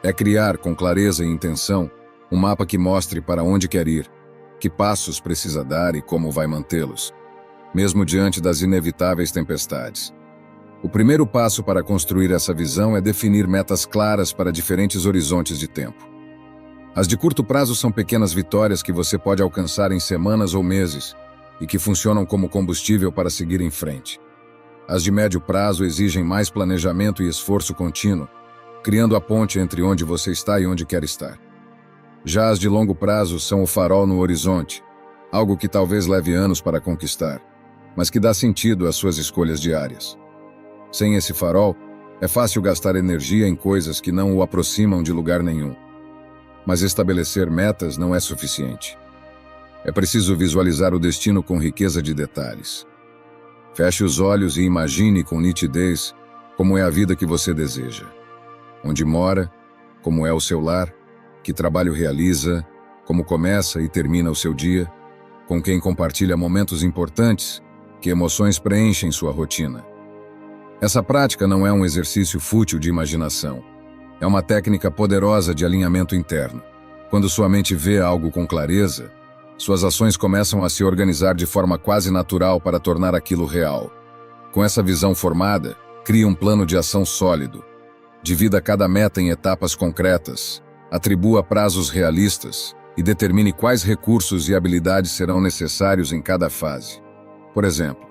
É criar, com clareza e intenção, um mapa que mostre para onde quer ir, que passos precisa dar e como vai mantê-los, mesmo diante das inevitáveis tempestades. O primeiro passo para construir essa visão é definir metas claras para diferentes horizontes de tempo. As de curto prazo são pequenas vitórias que você pode alcançar em semanas ou meses e que funcionam como combustível para seguir em frente. As de médio prazo exigem mais planejamento e esforço contínuo, criando a ponte entre onde você está e onde quer estar. Já as de longo prazo são o farol no horizonte, algo que talvez leve anos para conquistar, mas que dá sentido às suas escolhas diárias. Sem esse farol, é fácil gastar energia em coisas que não o aproximam de lugar nenhum. Mas estabelecer metas não é suficiente. É preciso visualizar o destino com riqueza de detalhes. Feche os olhos e imagine com nitidez como é a vida que você deseja. Onde mora, como é o seu lar, que trabalho realiza, como começa e termina o seu dia, com quem compartilha momentos importantes, que emoções preenchem sua rotina. Essa prática não é um exercício fútil de imaginação. É uma técnica poderosa de alinhamento interno. Quando sua mente vê algo com clareza, suas ações começam a se organizar de forma quase natural para tornar aquilo real. Com essa visão formada, crie um plano de ação sólido. Divida cada meta em etapas concretas, atribua prazos realistas e determine quais recursos e habilidades serão necessários em cada fase. Por exemplo,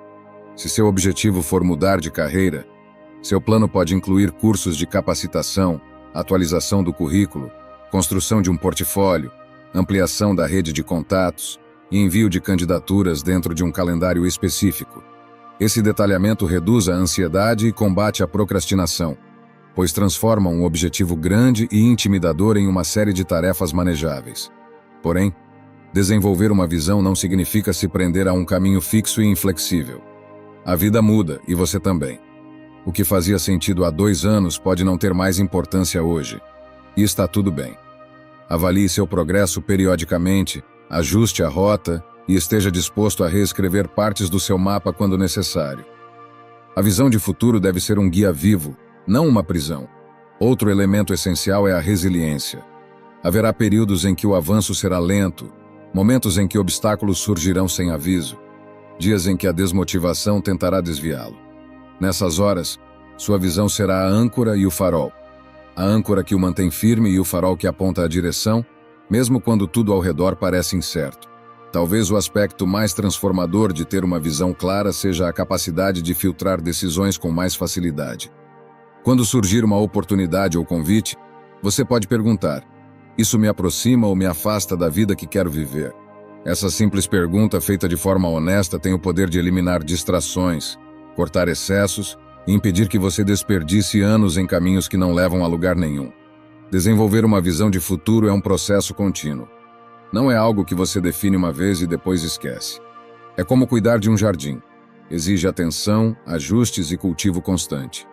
se seu objetivo for mudar de carreira, seu plano pode incluir cursos de capacitação, atualização do currículo, construção de um portfólio, ampliação da rede de contatos e envio de candidaturas dentro de um calendário específico. Esse detalhamento reduz a ansiedade e combate a procrastinação, pois transforma um objetivo grande e intimidador em uma série de tarefas manejáveis. Porém, desenvolver uma visão não significa se prender a um caminho fixo e inflexível. A vida muda e você também. O que fazia sentido há 2 anos pode não ter mais importância hoje. E está tudo bem. Avalie seu progresso periodicamente, ajuste a rota e esteja disposto a reescrever partes do seu mapa quando necessário. A visão de futuro deve ser um guia vivo, não uma prisão. Outro elemento essencial é a resiliência. Haverá períodos em que o avanço será lento, momentos em que obstáculos surgirão sem aviso, dias em que a desmotivação tentará desviá-lo. Nessas horas, sua visão será a âncora e o farol. A âncora que o mantém firme e o farol que aponta a direção, mesmo quando tudo ao redor parece incerto. Talvez o aspecto mais transformador de ter uma visão clara seja a capacidade de filtrar decisões com mais facilidade. Quando surgir uma oportunidade ou convite, você pode perguntar: isso me aproxima ou me afasta da vida que quero viver? Essa simples pergunta, feita de forma honesta, tem o poder de eliminar distrações, cortar excessos e impedir que você desperdice anos em caminhos que não levam a lugar nenhum. Desenvolver uma visão de futuro é um processo contínuo. Não é algo que você define uma vez e depois esquece. É como cuidar de um jardim. Exige atenção, ajustes e cultivo constante.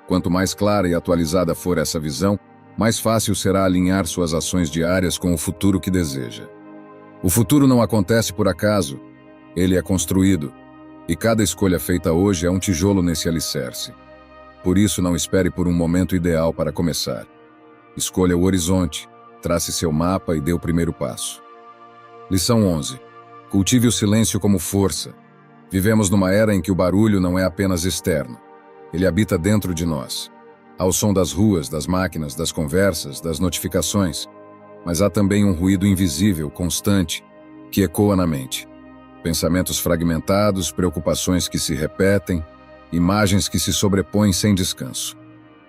Quanto mais clara e atualizada for essa visão, mais fácil será alinhar suas ações diárias com o futuro que deseja. O futuro não acontece por acaso, ele é construído, e cada escolha feita hoje é um tijolo nesse alicerce. Por isso, não espere por um momento ideal para começar. Escolha o horizonte, trace seu mapa e dê o primeiro passo. Lição 11. Cultive o silêncio como força. Vivemos numa era em que o barulho não é apenas externo. Ele habita dentro de nós. Há o som das ruas, das máquinas, das conversas, das notificações. Mas há também um ruído invisível, constante, que ecoa na mente. Pensamentos fragmentados, preocupações que se repetem, imagens que se sobrepõem sem descanso.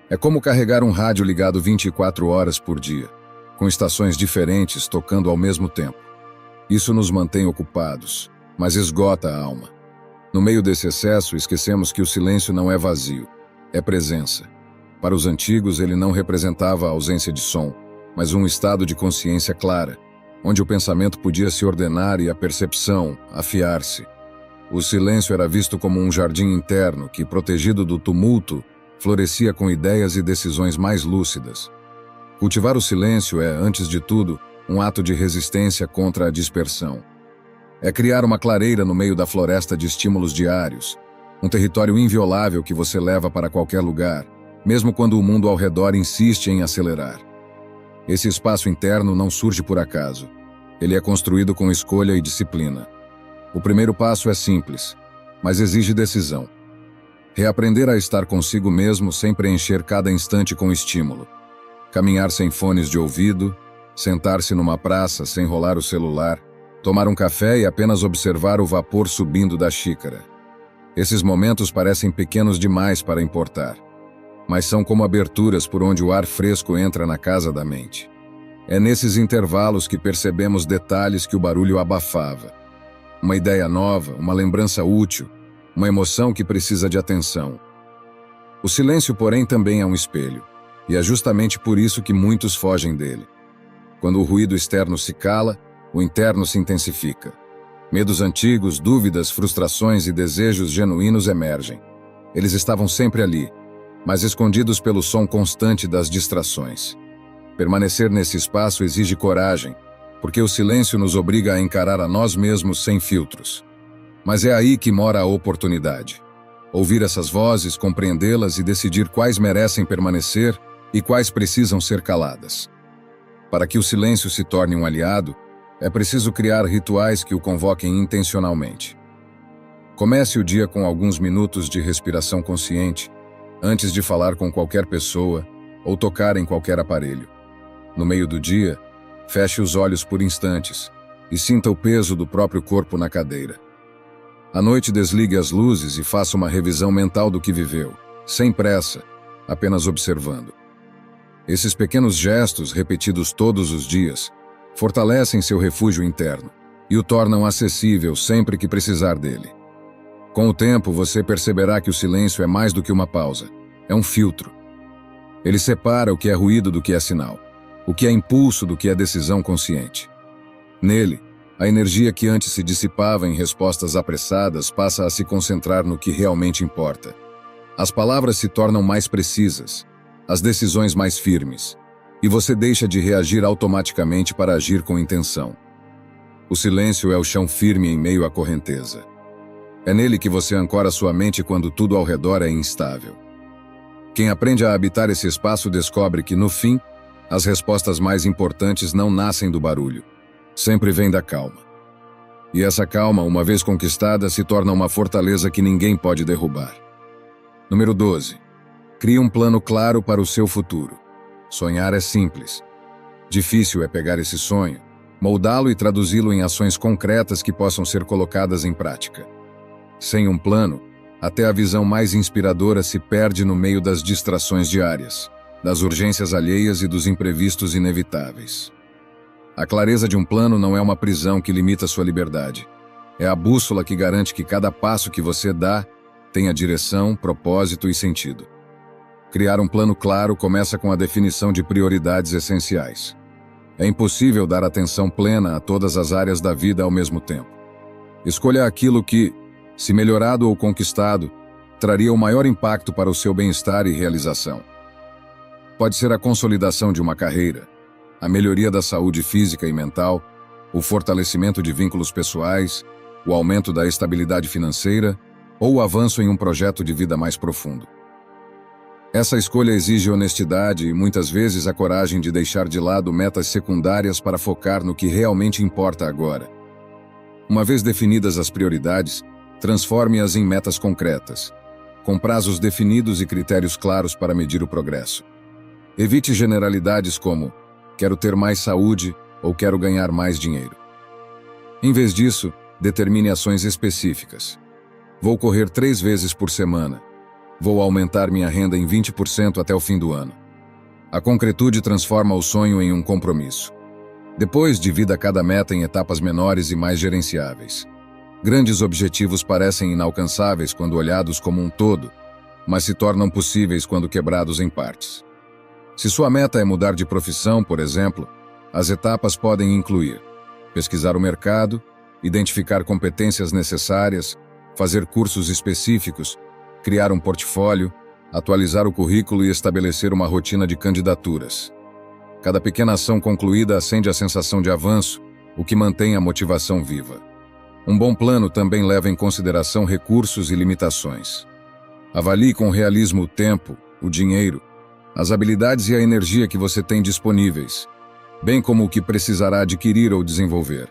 É como carregar um rádio ligado 24 horas por dia, com estações diferentes tocando ao mesmo tempo. Isso nos mantém ocupados, mas esgota a alma. No meio desse excesso, esquecemos que o silêncio não é vazio, é presença. Para os antigos, ele não representava a ausência de som, mas um estado de consciência clara, onde o pensamento podia se ordenar e a percepção afiar-se. O silêncio era visto como um jardim interno que, protegido do tumulto, florescia com ideias e decisões mais lúcidas. Cultivar o silêncio é, antes de tudo, um ato de resistência contra a dispersão. É criar uma clareira no meio da floresta de estímulos diários, um território inviolável que você leva para qualquer lugar, mesmo quando o mundo ao redor insiste em acelerar. Esse espaço interno não surge por acaso. Ele é construído com escolha e disciplina. O primeiro passo é simples, mas exige decisão. Reaprender a estar consigo mesmo sem preencher cada instante com estímulo. Caminhar sem fones de ouvido, sentar-se numa praça sem rolar o celular, tomar um café e apenas observar o vapor subindo da xícara. Esses momentos parecem pequenos demais para importar, mas são como aberturas por onde o ar fresco entra na casa da mente. É nesses intervalos que percebemos detalhes que o barulho abafava. Uma ideia nova, uma lembrança útil, uma emoção que precisa de atenção. O silêncio, porém, também é um espelho. E é justamente por isso que muitos fogem dele. Quando o ruído externo se cala, o interno se intensifica. Medos antigos, dúvidas, frustrações e desejos genuínos emergem. Eles estavam sempre ali, mas escondidos pelo som constante das distrações. Permanecer nesse espaço exige coragem, porque o silêncio nos obriga a encarar a nós mesmos sem filtros. Mas é aí que mora a oportunidade. Ouvir essas vozes, compreendê-las e decidir quais merecem permanecer e quais precisam ser caladas. Para que o silêncio se torne um aliado, é preciso criar rituais que o convoquem intencionalmente. Comece o dia com alguns minutos de respiração consciente, antes de falar com qualquer pessoa ou tocar em qualquer aparelho. No meio do dia, feche os olhos por instantes e sinta o peso do próprio corpo na cadeira. À noite, desligue as luzes e faça uma revisão mental do que viveu, sem pressa, apenas observando. Esses pequenos gestos, repetidos todos os dias, fortalecem seu refúgio interno e o tornam acessível sempre que precisar dele. Com o tempo, você perceberá que o silêncio é mais do que uma pausa, é um filtro. Ele separa o que é ruído do que é sinal, o que é impulso do que é decisão consciente. Nele, a energia que antes se dissipava em respostas apressadas passa a se concentrar no que realmente importa. As palavras se tornam mais precisas, as decisões mais firmes, e você deixa de reagir automaticamente para agir com intenção. O silêncio é o chão firme em meio à correnteza. É nele que você ancora sua mente quando tudo ao redor é instável. Quem aprende a habitar esse espaço descobre que, no fim, as respostas mais importantes não nascem do barulho. Sempre vêm da calma. E essa calma, uma vez conquistada, se torna uma fortaleza que ninguém pode derrubar. Número 12. Crie um plano claro para o seu futuro. Sonhar é simples. Difícil é pegar esse sonho, moldá-lo e traduzi-lo em ações concretas que possam ser colocadas em prática. Sem um plano, até a visão mais inspiradora se perde no meio das distrações diárias, das urgências alheias e dos imprevistos inevitáveis. A clareza de um plano não é uma prisão que limita sua liberdade. É a bússola que garante que cada passo que você dá tenha direção, propósito e sentido. Criar um plano claro começa com a definição de prioridades essenciais. É impossível dar atenção plena a todas as áreas da vida ao mesmo tempo. Escolha aquilo que, se melhorado ou conquistado, traria o maior impacto para o seu bem-estar e realização. Pode ser a consolidação de uma carreira, a melhoria da saúde física e mental, o fortalecimento de vínculos pessoais, o aumento da estabilidade financeira ou o avanço em um projeto de vida mais profundo. Essa escolha exige honestidade e muitas vezes a coragem de deixar de lado metas secundárias para focar no que realmente importa agora. Uma vez definidas as prioridades, transforme-as em metas concretas, com prazos definidos e critérios claros para medir o progresso. Evite generalidades como quero ter mais saúde ou quero ganhar mais dinheiro. Em vez disso, determine ações específicas. Vou correr 3 vezes por semana. Vou aumentar minha renda em 20% até o fim do ano. A concretude transforma o sonho em um compromisso. Depois, divida cada meta em etapas menores e mais gerenciáveis. Grandes objetivos parecem inalcançáveis quando olhados como um todo, mas se tornam possíveis quando quebrados em partes. Se sua meta é mudar de profissão, por exemplo, as etapas podem incluir pesquisar o mercado, identificar competências necessárias, fazer cursos específicos, criar um portfólio, atualizar o currículo e estabelecer uma rotina de candidaturas. Cada pequena ação concluída acende a sensação de avanço, o que mantém a motivação viva. Um bom plano também leva em consideração recursos e limitações. Avalie com realismo o tempo, o dinheiro, as habilidades e a energia que você tem disponíveis, bem como o que precisará adquirir ou desenvolver.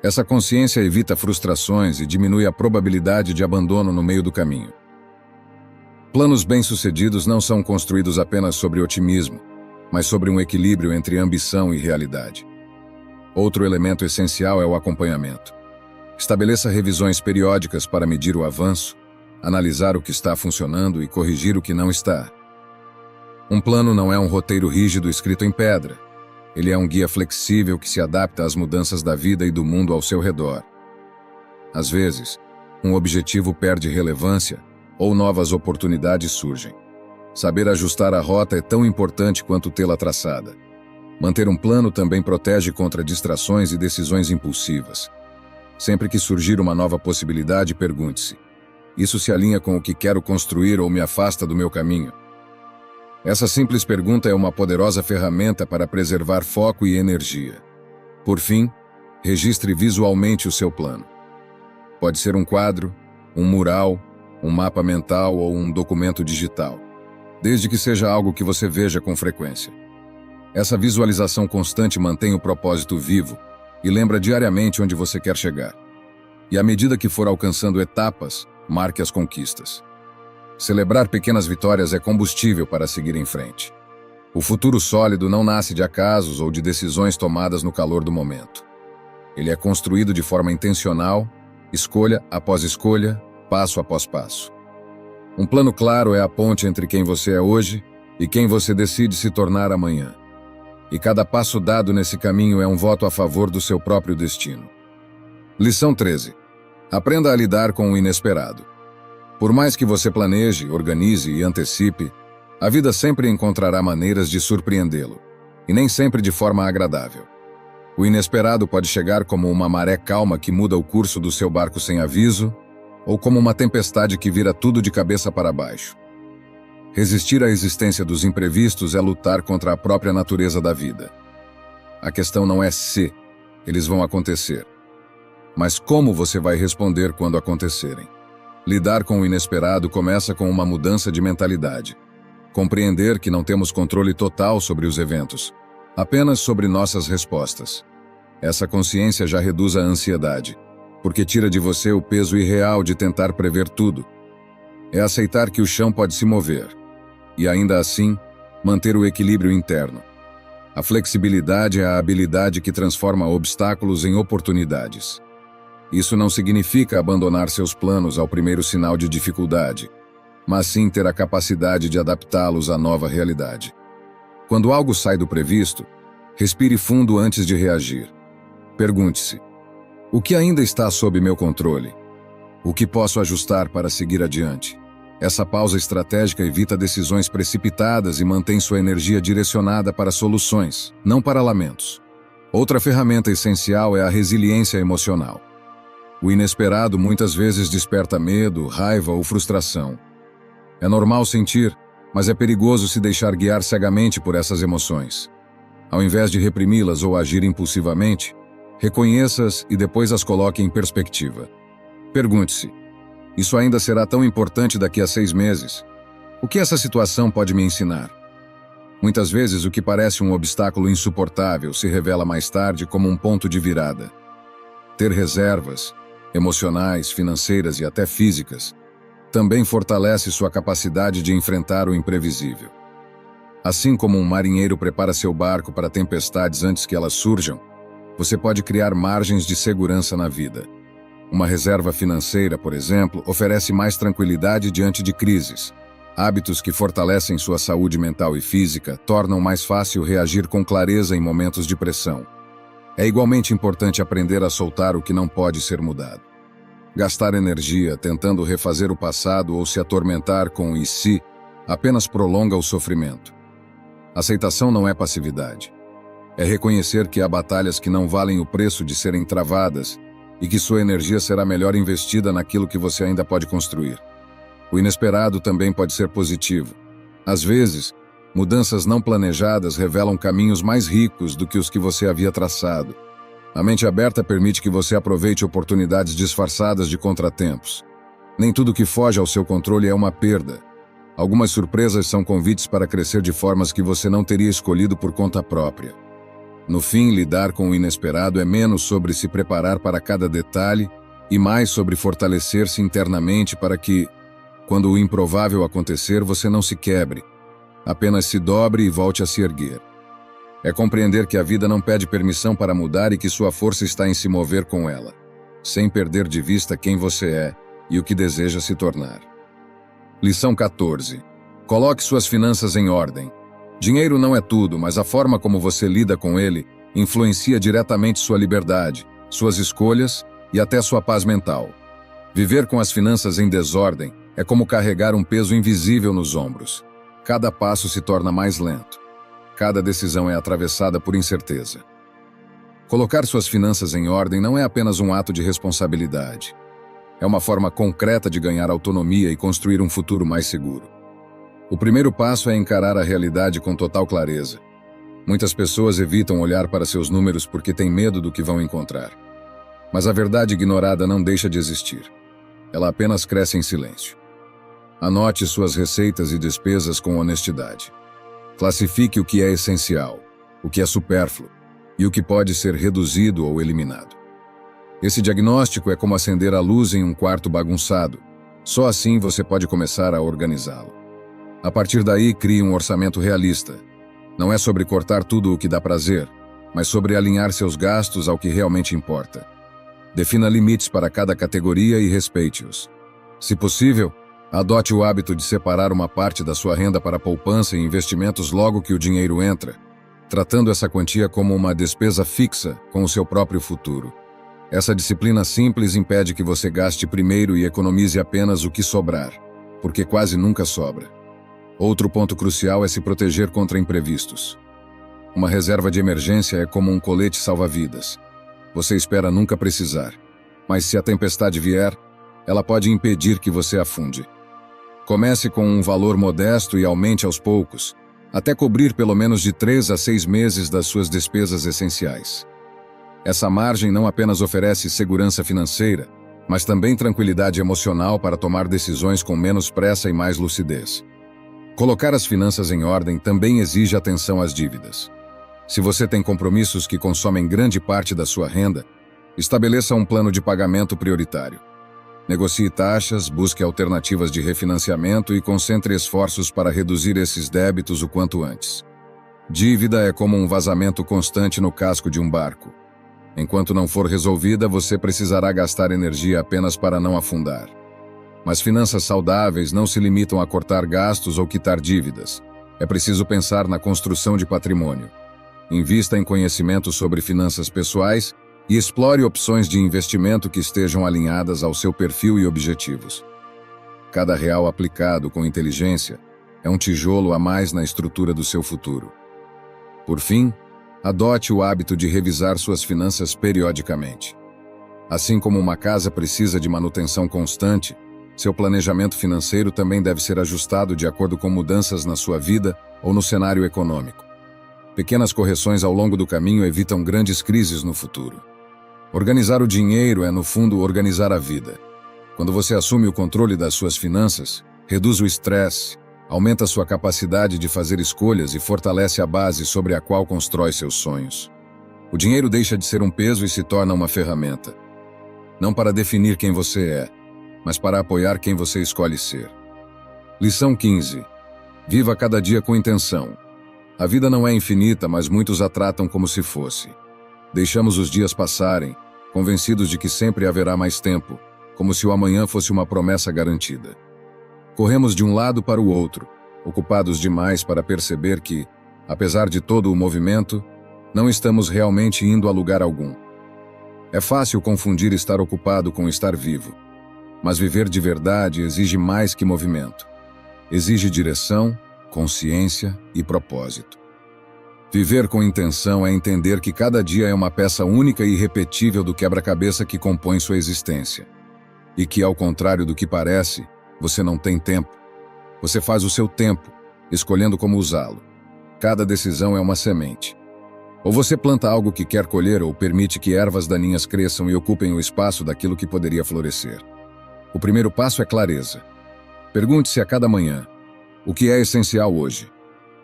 Essa consciência evita frustrações e diminui a probabilidade de abandono no meio do caminho. Planos bem-sucedidos não são construídos apenas sobre otimismo, mas sobre um equilíbrio entre ambição e realidade. Outro elemento essencial é o acompanhamento. Estabeleça revisões periódicas para medir o avanço, analisar o que está funcionando e corrigir o que não está. Um plano não é um roteiro rígido escrito em pedra. Ele é um guia flexível que se adapta às mudanças da vida e do mundo ao seu redor. Às vezes, um objetivo perde relevância ou novas oportunidades surgem. Saber ajustar a rota é tão importante quanto tê-la traçada. Manter um plano também protege contra distrações e decisões impulsivas. Sempre que surgir uma nova possibilidade, pergunte-se: isso se alinha com o que quero construir ou me afasta do meu caminho? Essa simples pergunta é uma poderosa ferramenta para preservar foco e energia. Por fim, registre visualmente o seu plano. Pode ser um quadro, um mural, um mapa mental ou um documento digital, desde que seja algo que você veja com frequência. Essa visualização constante mantém o propósito vivo e lembra diariamente onde você quer chegar. E à medida que for alcançando etapas, marque as conquistas. Celebrar pequenas vitórias é combustível para seguir em frente. O futuro sólido não nasce de acasos ou de decisões tomadas no calor do momento. Ele é construído de forma intencional, escolha após escolha, passo após passo. Um plano claro é a ponte entre quem você é hoje e quem você decide se tornar amanhã. E cada passo dado nesse caminho é um voto a favor do seu próprio destino. Lição 13. Aprenda a lidar com o inesperado. Por mais que você planeje, organize e antecipe, a vida sempre encontrará maneiras de surpreendê-lo, e nem sempre de forma agradável. O inesperado pode chegar como uma maré calma que muda o curso do seu barco sem aviso, ou como uma tempestade que vira tudo de cabeça para baixo. Resistir à existência dos imprevistos é lutar contra a própria natureza da vida. A questão não é se, Eles vão acontecer. Mas como você vai responder quando acontecerem? Lidar com o inesperado começa com uma mudança de mentalidade. Compreender que não temos controle total sobre os eventos, apenas sobre nossas respostas. Essa consciência já reduz a ansiedade, porque tira de você o peso irreal de tentar prever tudo. É aceitar que o chão pode se mover, e ainda assim, manter o equilíbrio interno. A flexibilidade é a habilidade que transforma obstáculos em oportunidades. Isso não significa abandonar seus planos ao primeiro sinal de dificuldade, mas sim ter a capacidade de adaptá-los à nova realidade. Quando algo sai do previsto, respire fundo antes de reagir. Pergunte-se: o que ainda está sob meu controle? O que posso ajustar para seguir adiante? Essa pausa estratégica evita decisões precipitadas e mantém sua energia direcionada para soluções, não para lamentos. Outra ferramenta essencial é a resiliência emocional. O inesperado muitas vezes desperta medo, raiva ou frustração. É normal sentir, mas é perigoso se deixar guiar cegamente por essas emoções. Ao invés de reprimi-las ou agir impulsivamente, reconheça-as e depois as coloque em perspectiva. Pergunte-se: isso ainda será tão importante daqui a 6 meses? O que essa situação pode me ensinar? Muitas vezes o que parece um obstáculo insuportável se revela mais tarde como um ponto de virada. Ter reservas, emocionais, financeiras e até físicas, também fortalece sua capacidade de enfrentar o imprevisível. Assim como um marinheiro prepara seu barco para tempestades antes que elas surjam, você pode criar margens de segurança na vida. Uma reserva financeira, por exemplo, oferece mais tranquilidade diante de crises. Hábitos que fortalecem sua saúde mental e física tornam mais fácil reagir com clareza em momentos de pressão. É igualmente importante aprender a soltar o que não pode ser mudado. Gastar energia tentando refazer o passado ou se atormentar com o "e se" apenas prolonga o sofrimento. Aceitação não é passividade. É reconhecer que há batalhas que não valem o preço de serem travadas e que sua energia será melhor investida naquilo que você ainda pode construir. O inesperado também pode ser positivo. Às vezes, mudanças não planejadas revelam caminhos mais ricos do que os que você havia traçado. A mente aberta permite que você aproveite oportunidades disfarçadas de contratempos. Nem tudo que foge ao seu controle é uma perda. Algumas surpresas são convites para crescer de formas que você não teria escolhido por conta própria. No fim, lidar com o inesperado é menos sobre se preparar para cada detalhe e mais sobre fortalecer-se internamente para que, quando o improvável acontecer, você não se quebre. Apenas se dobre e volte a se erguer. É compreender que a vida não pede permissão para mudar e que sua força está em se mover com ela, sem perder de vista quem você é e o que deseja se tornar. Lição 14. Coloque suas finanças em ordem. Dinheiro não é tudo, mas a forma como você lida com ele influencia diretamente sua liberdade, suas escolhas e até sua paz mental. Viver com as finanças em desordem é como carregar um peso invisível nos ombros. Cada passo se torna mais lento. Cada decisão é atravessada por incerteza. Colocar suas finanças em ordem não é apenas um ato de responsabilidade. É uma forma concreta de ganhar autonomia e construir um futuro mais seguro. O primeiro passo é encarar a realidade com total clareza. Muitas pessoas evitam olhar para seus números porque têm medo do que vão encontrar. Mas a verdade ignorada não deixa de existir. Ela apenas cresce em silêncio. Anote suas receitas e despesas com honestidade. Classifique o que é essencial, o que é supérfluo e o que pode ser reduzido ou eliminado. Esse diagnóstico é como acender a luz em um quarto bagunçado. Só assim você pode começar a organizá-lo. A partir daí, crie um orçamento realista. Não é sobre cortar tudo o que dá prazer, mas sobre alinhar seus gastos ao que realmente importa. Defina limites para cada categoria e respeite-os. Se possível, adote o hábito de separar uma parte da sua renda para poupança e investimentos logo que o dinheiro entra, tratando essa quantia como uma despesa fixa com o seu próprio futuro. Essa disciplina simples impede que você gaste primeiro e economize apenas o que sobrar, porque quase nunca sobra. Outro ponto crucial é se proteger contra imprevistos. Uma reserva de emergência é como um colete salva-vidas. Você espera nunca precisar, mas se a tempestade vier, ela pode impedir que você afunde. Comece com um valor modesto e aumente aos poucos, até cobrir pelo menos de 3 a 6 meses das suas despesas essenciais. Essa margem não apenas oferece segurança financeira, mas também tranquilidade emocional para tomar decisões com menos pressa e mais lucidez. Colocar as finanças em ordem também exige atenção às dívidas. Se você tem compromissos que consomem grande parte da sua renda, estabeleça um plano de pagamento prioritário. Negocie taxas, busque alternativas de refinanciamento e concentre esforços para reduzir esses débitos o quanto antes. Dívida é como um vazamento constante no casco de um barco. Enquanto não for resolvida, você precisará gastar energia apenas para não afundar. Mas finanças saudáveis não se limitam a cortar gastos ou quitar dívidas. É preciso pensar na construção de patrimônio. Invista em conhecimento sobre finanças pessoais e explore opções de investimento que estejam alinhadas ao seu perfil e objetivos. Cada real aplicado com inteligência é um tijolo a mais na estrutura do seu futuro. Por fim, adote o hábito de revisar suas finanças periodicamente. Assim como uma casa precisa de manutenção constante, seu planejamento financeiro também deve ser ajustado de acordo com mudanças na sua vida ou no cenário econômico. Pequenas correções ao longo do caminho evitam grandes crises no futuro. Organizar o dinheiro é, no fundo, organizar a vida. Quando você assume o controle das suas finanças, reduz o estresse, aumenta sua capacidade de fazer escolhas e fortalece a base sobre a qual constrói seus sonhos. O dinheiro deixa de ser um peso e se torna uma ferramenta. Não para definir quem você é, mas para apoiar quem você escolhe ser. Lição 15. Viva cada dia com intenção. A vida não é infinita, mas muitos a tratam como se fosse. Deixamos os dias passarem, convencidos de que sempre haverá mais tempo, como se o amanhã fosse uma promessa garantida. Corremos de um lado para o outro, ocupados demais para perceber que, apesar de todo o movimento, não estamos realmente indo a lugar algum. É fácil confundir estar ocupado com estar vivo, mas viver de verdade exige mais que movimento. Exige direção, consciência e propósito. Viver com intenção é entender que cada dia é uma peça única e irrepetível do quebra-cabeça que compõe sua existência. E que, ao contrário do que parece, você não tem tempo. Você faz o seu tempo, escolhendo como usá-lo. Cada decisão é uma semente. Ou você planta algo que quer colher ou permite que ervas daninhas cresçam e ocupem o espaço daquilo que poderia florescer. O primeiro passo é clareza. Pergunte-se a cada manhã: o que é essencial hoje?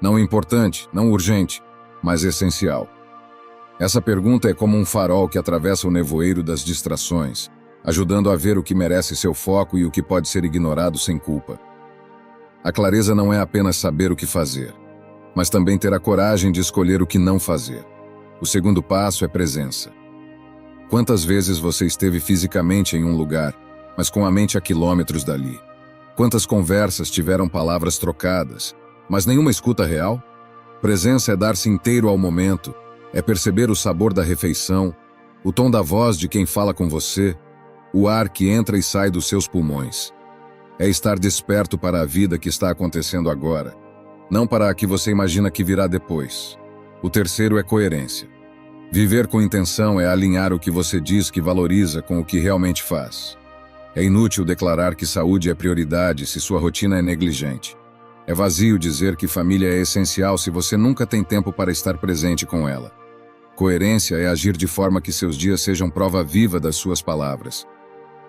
Não importante, não urgente, mas essencial. Essa pergunta é como um farol que atravessa o nevoeiro das distrações, ajudando a ver o que merece seu foco e o que pode ser ignorado sem culpa. A clareza não é apenas saber o que fazer, mas também ter a coragem de escolher o que não fazer. O segundo passo é presença. Quantas vezes você esteve fisicamente em um lugar, mas com a mente a quilômetros dali? Quantas conversas tiveram palavras trocadas, mas nenhuma escuta real? Presença é dar-se inteiro ao momento, é perceber o sabor da refeição, o tom da voz de quem fala com você, o ar que entra e sai dos seus pulmões. É estar desperto para a vida que está acontecendo agora, não para a que você imagina que virá depois. O terceiro é coerência. Viver com intenção é alinhar o que você diz que valoriza com o que realmente faz. É inútil declarar que saúde é prioridade se sua rotina é negligente. É vazio dizer que família é essencial se você nunca tem tempo para estar presente com ela. Coerência é agir de forma que seus dias sejam prova viva das suas palavras.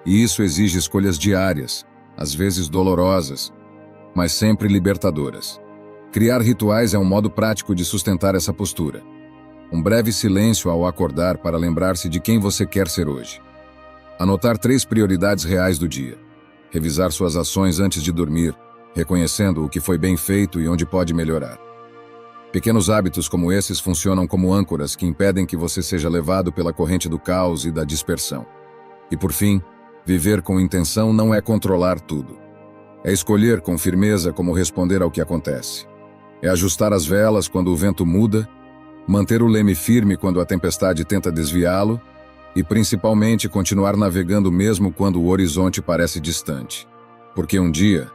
E isso exige escolhas diárias, às vezes dolorosas, mas sempre libertadoras. Criar rituais é um modo prático de sustentar essa postura. Um breve silêncio ao acordar para lembrar-se de quem você quer ser hoje. Anotar 3 prioridades reais do dia. Revisar suas ações antes de dormir, reconhecendo o que foi bem feito e onde pode melhorar. Pequenos hábitos como esses funcionam como âncoras que impedem que você seja levado pela corrente do caos e da dispersão. E por fim, viver com intenção não é controlar tudo. É escolher com firmeza como responder ao que acontece. É ajustar as velas quando o vento muda, manter o leme firme quando a tempestade tenta desviá-lo e, principalmente, continuar navegando mesmo quando o horizonte parece distante. Porque um dia,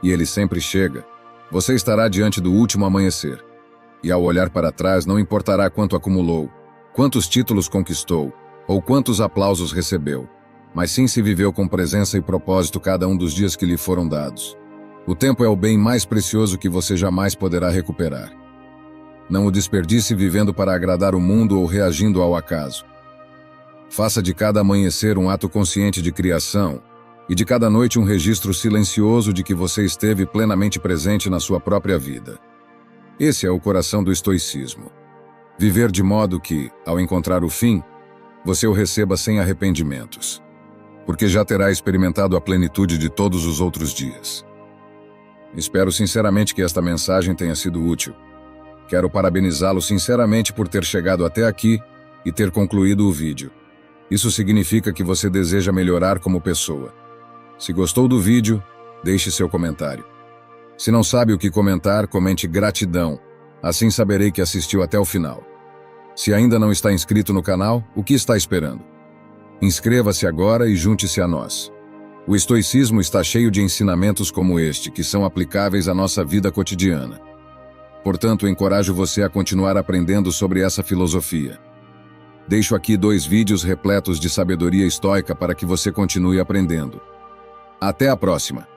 e ele sempre chega, você estará diante do último amanhecer. E ao olhar para trás não importará quanto acumulou, quantos títulos conquistou ou quantos aplausos recebeu, mas sim se viveu com presença e propósito cada um dos dias que lhe foram dados. O tempo é o bem mais precioso que você jamais poderá recuperar. Não o desperdice vivendo para agradar o mundo ou reagindo ao acaso. Faça de cada amanhecer um ato consciente de criação e de cada noite um registro silencioso de que você esteve plenamente presente na sua própria vida. Esse é o coração do estoicismo. Viver de modo que, ao encontrar o fim, você o receba sem arrependimentos, porque já terá experimentado a plenitude de todos os outros dias. Espero sinceramente que esta mensagem tenha sido útil. Quero parabenizá-lo sinceramente por ter chegado até aqui e ter concluído o vídeo. Isso significa que você deseja melhorar como pessoa. Se gostou do vídeo, deixe seu comentário. Se não sabe o que comentar, comente gratidão. Assim saberei que assistiu até o final. Se ainda não está inscrito no canal, o que está esperando? Inscreva-se agora e junte-se a nós. O estoicismo está cheio de ensinamentos como este, que são aplicáveis à nossa vida cotidiana. Portanto, encorajo você a continuar aprendendo sobre essa filosofia. Deixo aqui 2 vídeos repletos de sabedoria estoica para que você continue aprendendo. Até a próxima!